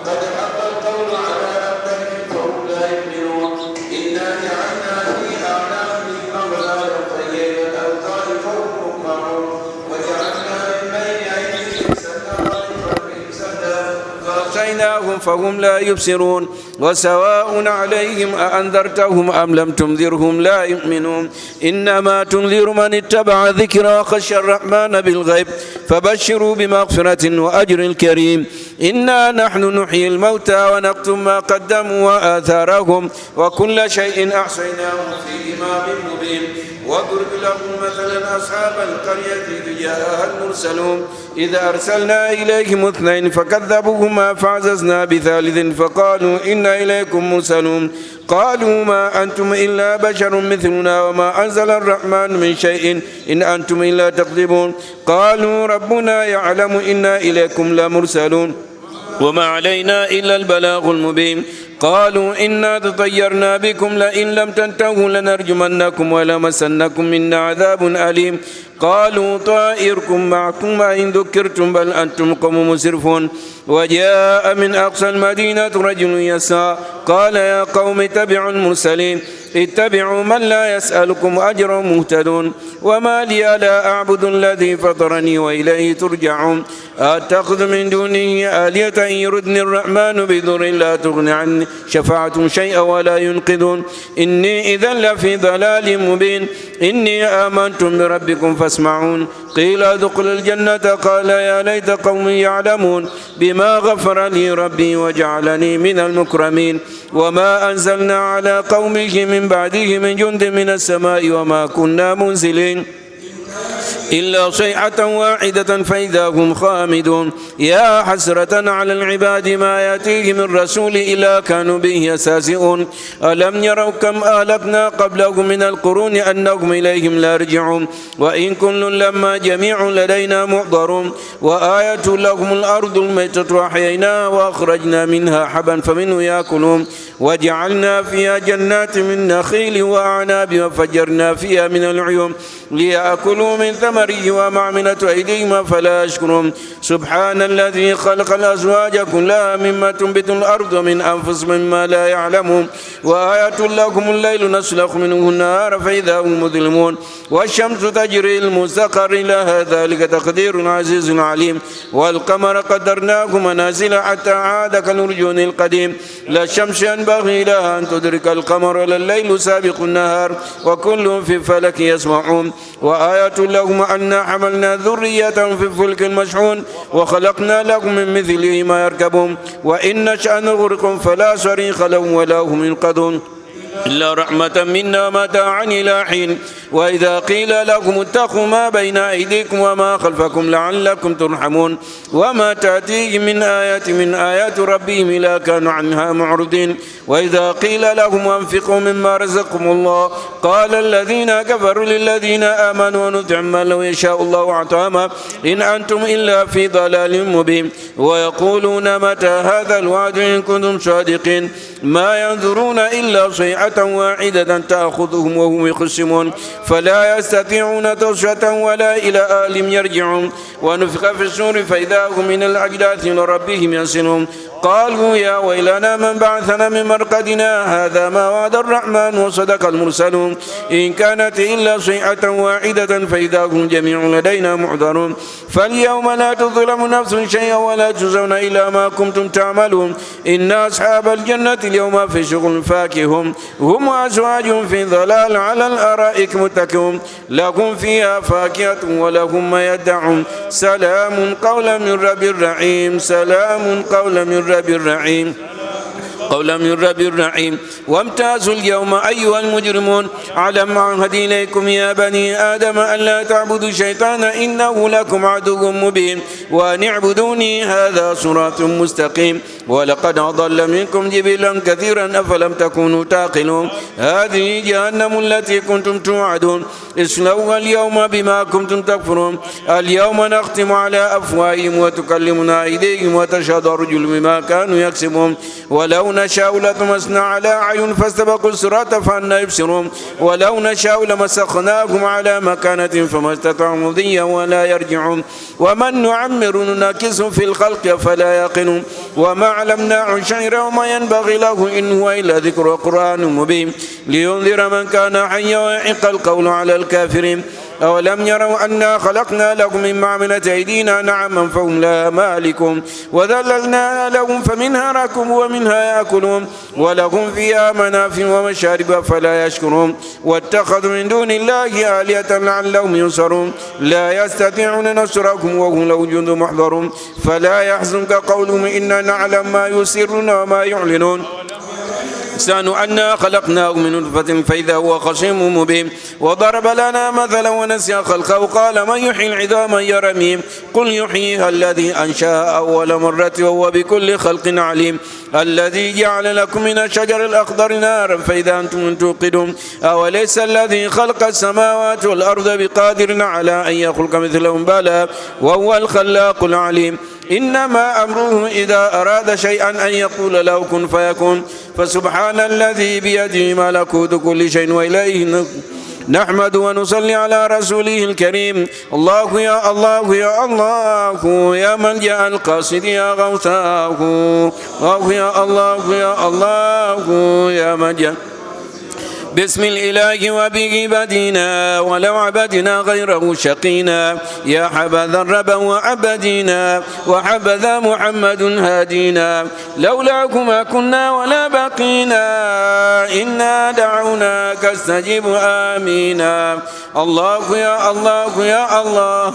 قد حق القول على أكثرهم فهم لا يؤمنون إنا جعلنا في أعناقهم أغلالا فهي إلى الأوتار فهم مقمحون وجعلنا من بين أيديهم سدا ومن خلفهم سدا فأغشيناهم فهم لا يبصرون وسواء عليهم أأنذرتهم أم لم تنذرهم لا يؤمنون إنما تنذر من اتبع ذكر وخشى الرحمن بالغيب فبشروا بمغفرة وأجر كريم. إنا نحن نحيي الموتى ونكتب ما قدموا وآثارهم وكل شيء أحصيناه في إمام مبين. واضرب لهم مثلا أصحاب القرية إذ جاءها المرسلون إذ أرسلنا إليهم 2 فكذبوهما فعززنا بثالث فقالوا إنا إليكم مرسلون قالوا ما أنتم إلا بشر مثلنا وما أنزل الرحمن من شيء إن أنتم إلا تكذبون قالوا ربنا يعلم إنا إليكم لمرسلون وما علينا إلا البلاغ المبين. قالوا إنا تطيرنا بكم لئن لم تنتهوا لنرجمنكم ولمسنكم منا عذاب أليم. قالوا طائركم معكم وإن ذكرتم بل أنتم قوم مسرفون. وجاء من أقصى المدينة رجل يسعى قال يا قوم اتبعوا المرسلين اتبعوا من لا يسألكم أجرا مهتدون. وما لي لا أعبد الذي فطرني وإليه ترجعون أتخذ من دونه آلهة إن يردني الرحمن بضر لا تغن عني شفاعتهم شيئا ولا ينقذون إني إذا لفي ضلال مبين. إني آمنت بربكم فاسمعون. قيل ادخل الجنة قال يا ليت قومي يعلمون بما غفر لي ربي وجعلني من المكرمين. وما أنزلنا على قومه من بعده من جند من السماء وما كنا منزلين إلا صيحة واحدة فإذا هم خامدون. يا حسرة على العباد ما يأتيه من رسول إلا كانوا به يستهزئون. ألم يروا كم أهلكنا قبلهم من القرون أنهم إليهم لا يرجعون وإن كل لما جميع لدينا محضرون. وآية لهم الأرض الميتة وأحييناها وأخرجنا منها حبا فمنه يأكلون. وجعلنا فيها جنات من نخيل وأعناب وفجرنا فيها من العيون ليأكلوا من ثمره وما عملت أيديهم فلا يشكرون. سبحان الذي خلق الأزواج كلها مما تنبت الأرض ومن أنفسهم مما لا يعلمون. وآية لكم الليل نسلخ منه النهار فإذا هم مظلمون. والشمس تجري لمستقر لها ذلك تقدير العزيز العليم. والقمر قدرناه منازل حتى عاد كالأرجون القديم. لا الشمس ينبغي لها أن تدرك القمر ولا الليل سابق النهار وكل في فلك يسمعون. وآية لهم أنا حملنا ذرية في الفلك المشحون وخلقنا لهم من مثله ما يركبون وإن نشأ نغرقهم فلا صريخ لهم ولا هم ينقذون إلا رحمة منا متاعا إلى حين. وإذا قيل لكم اتقوا ما بين أيديكم وما خلفكم لعلكم ترحمون. وما تأتيهم من آيات من آيات ربهم إلا كانوا عنها معرضين. وإذا قيل لهم أنفقوا مما رزقكم الله قال الذين كفروا للذين آمنوا نطعم من لو يشاء الله أعطانا إن أنتم إلا في ضلال مبين. ويقولون متى هذا الوعد إن كنتم صادقين ما ينظرون إلا صيحة واحدة تأخذهم وهم يخصمون فلا يستطيعون توصية ولا إلى آلهم يرجعون. ونفخ في الصور فإذا هم من الأجداث لربهم ينسلون. وقالوا يا ويلنا من بعثنا من مرقدنا هذا ما وعد الرحمن وصدق المرسلون إن كانت إلا صيحة واحدة فإذا هم جميع لدينا محضرون فاليوم لا تظلم نفس شيئا ولا تجزون إلا ما كنتم تعملون إن أصحاب الجنة اليوم في شغل فاكهون هم وأزواجهم في ظلال على الأرائك متكئون لهم فيها فاكهة ولهم ما يدعون سلام قولا من رب الرحيم سلام قولا من رب الرحيم قولا من رب الرحيم وامتازوا اليوم أيها المجرمون علم عهد إليكم يا بني آدم ألا تعبدوا الشيطان إنه لكم عدو مبين وأن اعبدوني هذا صراط مستقيم ولقد أضل منكم جبلا كثيرا أفلم تكونوا تعقلون هذه جهنم التي كنتم توعدون اصلوها اليوم بما كنتم تكفرون اليوم نختم على أفواههم وتكلمنا أيديهم وتشهد أرجلهم بما كانوا يكسبون ولو نشاء لطمسنا على أعين فاستبقوا الصراط فأنى يبصرون ولو نشاء لمسخناهم على مكانة فما استطاعوا مضيا ولا يرجعون ومن نعمر ننكسه في الخلق فلا يقنون وما علمناه شعرا وما ينبغي له إن هو إلا ذكر وقرآن مبين لينذر من كان حيا ويحق القول على الكافرين أولم يروا أنا خلقنا لهم مما عملت أيدينا نعما فهم لا مالكون وذللنا لهم فمنها ركبوا ومنها يأكلون ولهم فيها منافع ومشارب فلا يشكرون واتخذوا من دون الله آلهة لعلهم ينصرون لا يستطيعون نصرهم وهم لو جند محضرون فلا يحزنك قولهم إنا نعلم ما يسرون وما يعلنون إنسان أنا خلقناه من نطفة فإذا هو خصيم مبين وضرب لنا مثلا ونسي خلقه وقال من يحيي العظام وهي رميم قل يحييها الذي أنشأها أول مرة وهو بكل خلق عليم الذي جعل لكم من الشجر الأخضر نارا فإذا أنتم توقدون أوليس الذي خلق السماوات والأرض بقادر على أن يخلق مثلهم بلى وهو الخلاق العليم إنما أمره إذا أراد شيئا أن يقول له كن فيكون فسبحان الذي بيده ملكوت كل شيء وإليه نحمد ونصلي على رسوله الكريم الله يا الله يا الله يا من جاء القاصد يا غوثاه الله يا الله يا الله يا من جاء بسم الإله وبه بدينا ولو عبدنا غيره شقينا يا حبذا الرب وعبدينا وحبذا محمد هادينا لولاكما كنا ولا بقينا إنا دعوناك استجب آمينا الله يا الله يا الله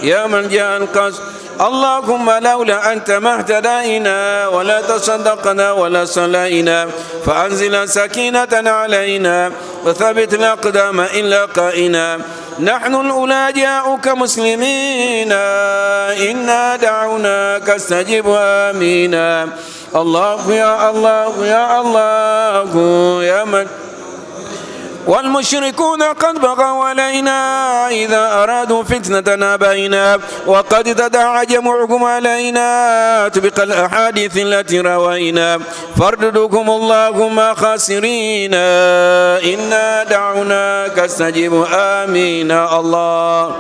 يا من جاء القصد اللهم لولا أنت ما اهتدينا ولا تصدقنا ولا صلينا فأنزل سكينة علينا وثبت الأقدام إن لقائنا نحن الأولى جاءوك مسلمين إنا دعوناك استجب آمينا الله يا الله يا الله يا من والمشركون قد بغوا علينا إذا أرادوا فتنة أبينا وقد تداعى جمعكم علينا تبقى الأحاديث التي روينا فارددكم اللهم خاسرين إنا دعوناك استجب آمين الله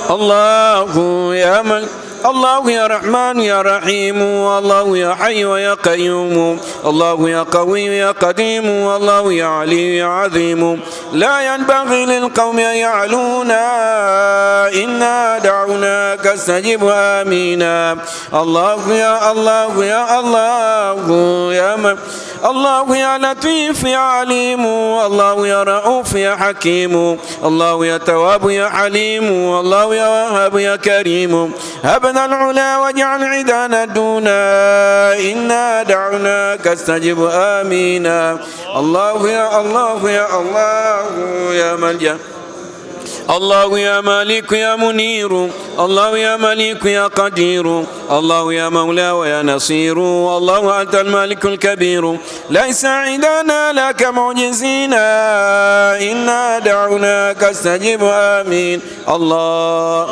الله يا من الله يا رحمن يا رحيم الله يا حي ويا قيوم الله يا قوي يا قديم الله يا علي يا عظيم لا ينبغي للقوم أن يعلونا إنا دعوناك استجب آمينا الله يا الله يا الله يا من الله يا لطيف يا عليم الله يا رؤوف يا حكيم الله يا تواب يا حليم الله يا وهاب يا كريم هبنا العلا واجعل عدانا دونا إنا دعوناك استجب آمينا الله يا الله يا الله يا ملجأ الله يا مالك يا منير الله يا مليك يا قدير الله يا مولى ويا نصير الله أنت المالك الكبير ليس عندنا لك معجزينا إنا دعوناك استجب آمين الله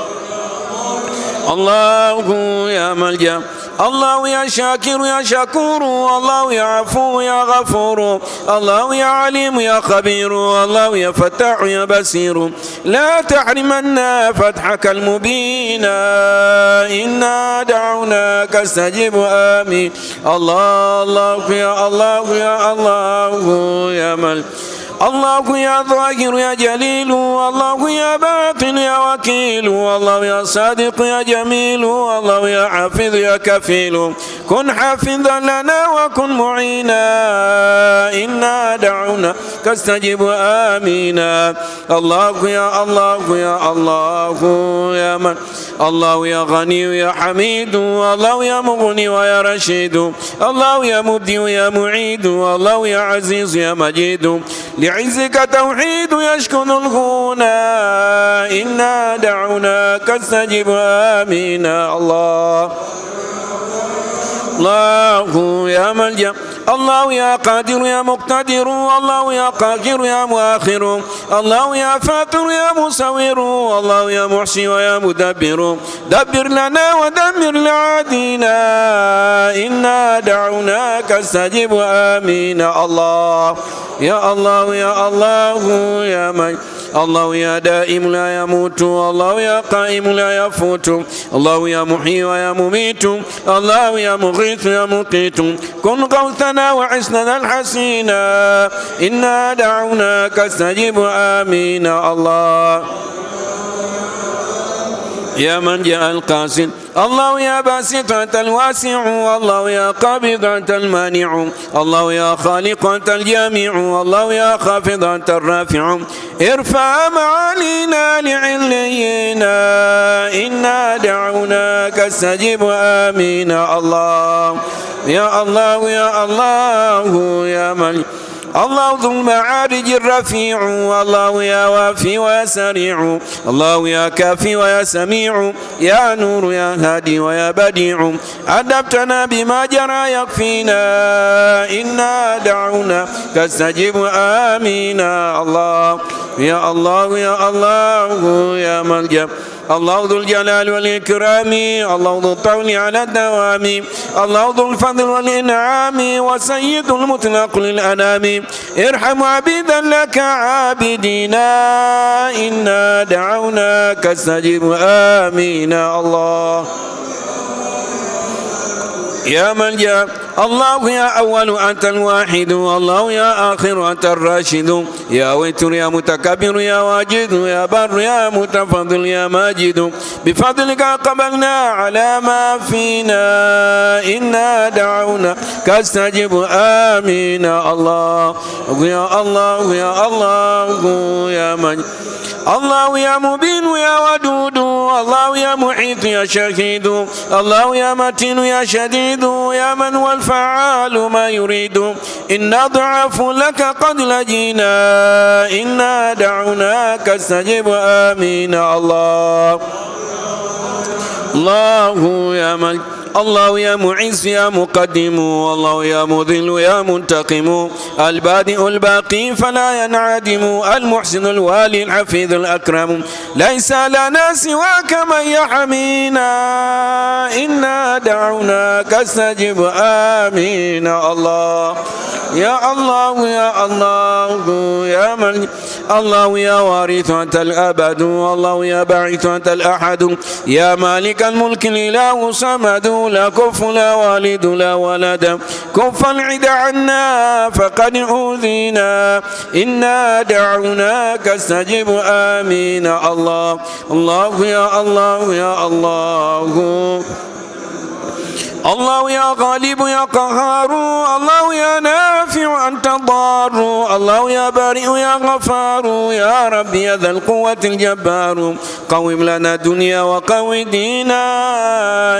الله يا ملجأ الله يا شاكر يا شكور الله يا عفو يا غفور الله يا عليم يا خبير الله يا فتاح يا بصير لا تحرمنا فتحك المبين إنا دعوناك استجب آمين الله الله يا الله يا الله يا ملك الله يا ظاهر يا جليل الله يا باطن يا وكيل الله يا صادق يا جميل الله يا حافظ يا كفيل كن حافظا لنا وكن معينا إنا دعونا كاستجب آمينا الله يا الله يا الله يا من الله يا غني يا حميد الله يا مغني ويا رشيد الله يا مبدي يا معيد الله يا عزيز يا مجيد لعزك توحيد يشكن الغنى إنا دعوناك استجب آمين الله الله يا ملجأ الله يا قادر يا مقتدر الله يا قاهر يا مؤخر الله يا فاطر يا مصور الله يا محصي ويا مدبر دبر لنا ودمر لعادينا إنا دعوناك استجب آمين الله يا الله يا الله يا من الله يا دائم لا يموت الله يا قائم لا يفوت الله يا محيي ويا مميت الله يا مغيث يا مقيت كن غوثنا وعسننا الحسينا إنا دعوناك استجب آمين الله يا من جاء القاسم الله يا باسط أنت الواسع الله يا قابض أنت المانع الله يا خالق أنت الجامع الله يا خافض أنت الرافع ارفع معالينا لعلينا إنا دعوناك استجب آمين الله يا الله يا الله يا من الله ذو المعارج الرفيع الله يا وافي ويا سريع الله يا كافي ويا سميع يا نور يا هادي ويا بديع أدبتنا بما جرى يكفينا إنا دعونا كاستجب آمين الله يا الله يا الله يا ملجأ الله ذو الجلال والإكرام الله ذو الطول على الدوام الله ذو الفضل والإنعام وسيد المطلق للأنام ارحم عبيدا لك عابدينا إنا دعوناك استجب آمين الله يا من جاء الله يا أول أنت الواحد الله يا آخر أنت الراشد يا وتر يا متكبر يا واجد يا بر يا متفضل يا ماجد بفضلك قبلنا على ما فينا إنا دعونا كاستجب آمين الله يا الله يا الله يا من الله يا مبين يا ودود الله يا محيط يا شهيد الله يا متين يا شديد يا من والفعال ما يريد إنا ضعف لك قد لجينا إنا دعوناك استجب آمين الله الله يا ملك الله يا معز يا مقدم الله يا مذل يا منتقم البادئ الباقي فلا ينعدم المحسن الوالي الحفيظ الأكرم ليس لنا سواك من يحمينا إنا دعوناك استجب آمين الله يا الله يا الله يا من الله يا وارث أنت الأبد الله يا باعث أنت الأحد يا مالك الملك الإله صمد لا كف لا والد لا ولد كف العد عنا فقد أوذينا إنا دعوناك استجب آمين الله الله يا الله يا الله الله يا غالب يا قهار الله يا نافع أنت الضار الله يا بارئ يا غفار يا رب يا ذا القوة الجبار قوم لنا الدنيا وقوي دينا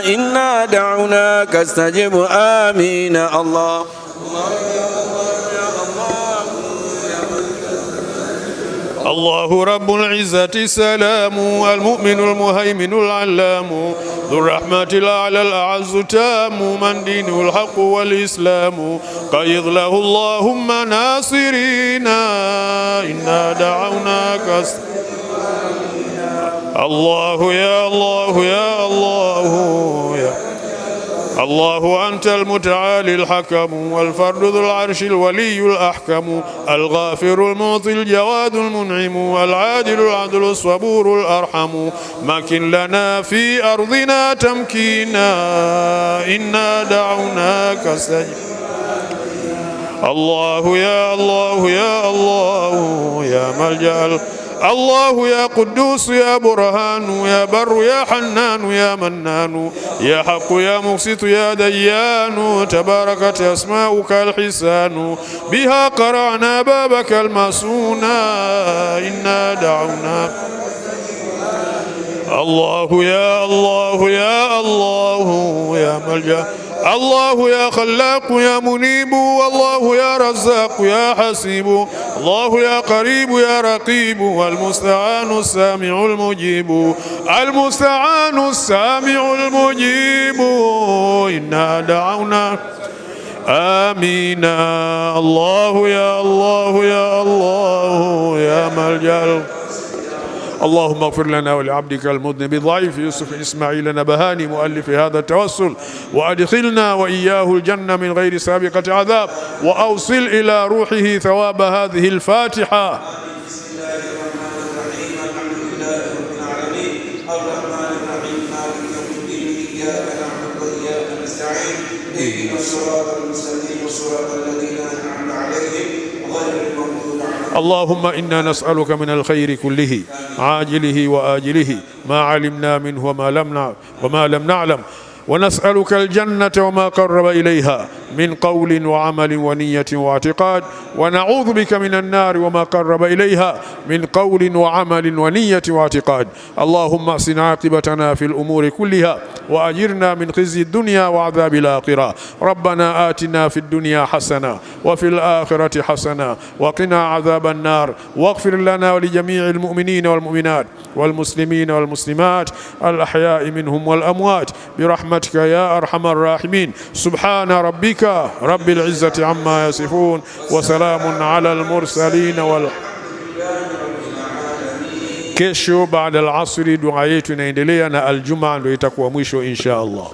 إنا دعوناك استجب آمين الله الله رب العزة سلام المؤمن المهيمن العلام ذو الرحمة الأعلى الأعز تام من دينه الحق والإسلام قيض له اللهم ناصرينا إنا دعوناك الله يا الله يا الله يا الله أنت المتعالي الحكم والفرد ذو العرش الولي الأحكم الغافر المعطي الجواد المنعم العادل العدل الصبور الأرحم مكن لنا في أرضنا تمكينا إنا دعوناك استجب. الله يا الله يا الله يا ملجأ الله يا قدوس يا برهان يا بر يا حنان يا منان يا حق يا مقسط يا ديان تباركت أسماؤك الحسان بها قرعنا بابك المسونا إنا دعونا. الله يا الله يا الله يا ملجأ الله يا خلاق يا منيب والله يا رزاق يا حسيب الله يا قريب يا رقيب والمستعان السامع المجيب المستعان السامع المجيب إنا دعونا آمين. الله يا الله يا الله يا ملجأ اللهم اغفر لنا ولعبدك المذنب ضعيف يوسف إسماعيل نبهاني مؤلف هذا التوسل وأدخلنا وإياه الجنة من غير سابقة عذاب وأوصل إلى روحه ثواب هذه الفاتحة. اللهم إنا نسألك من الخير كله عاجله وآجله ما علمنا منه وما لم نعلم ونسألك الجنة وما قرب إليها من قول وعمل ونية واعتقاد ونعوذ بك من النار وما قرب إليها من قول وعمل ونية واعتقاد. اللهم احسن عاقبتنا في الأمور كلها وأجرنا من خزي الدنيا وعذاب الآخرة. ربنا آتنا في الدنيا حسنة وفي الآخرة حسنة وقنا عذاب النار واغفر لنا ولجميع المؤمنين والمؤمنات والمسلمين والمسلمات الأحياء منهم والأموات برحمتك يا أرحم الراحمين. سبحان ربك رب العزة عما يصفون وسلام على المرسلين Kesho baada al-asri dua yetu inaendelea na Aljumaa ndio itakuwa mwisho insha Allah.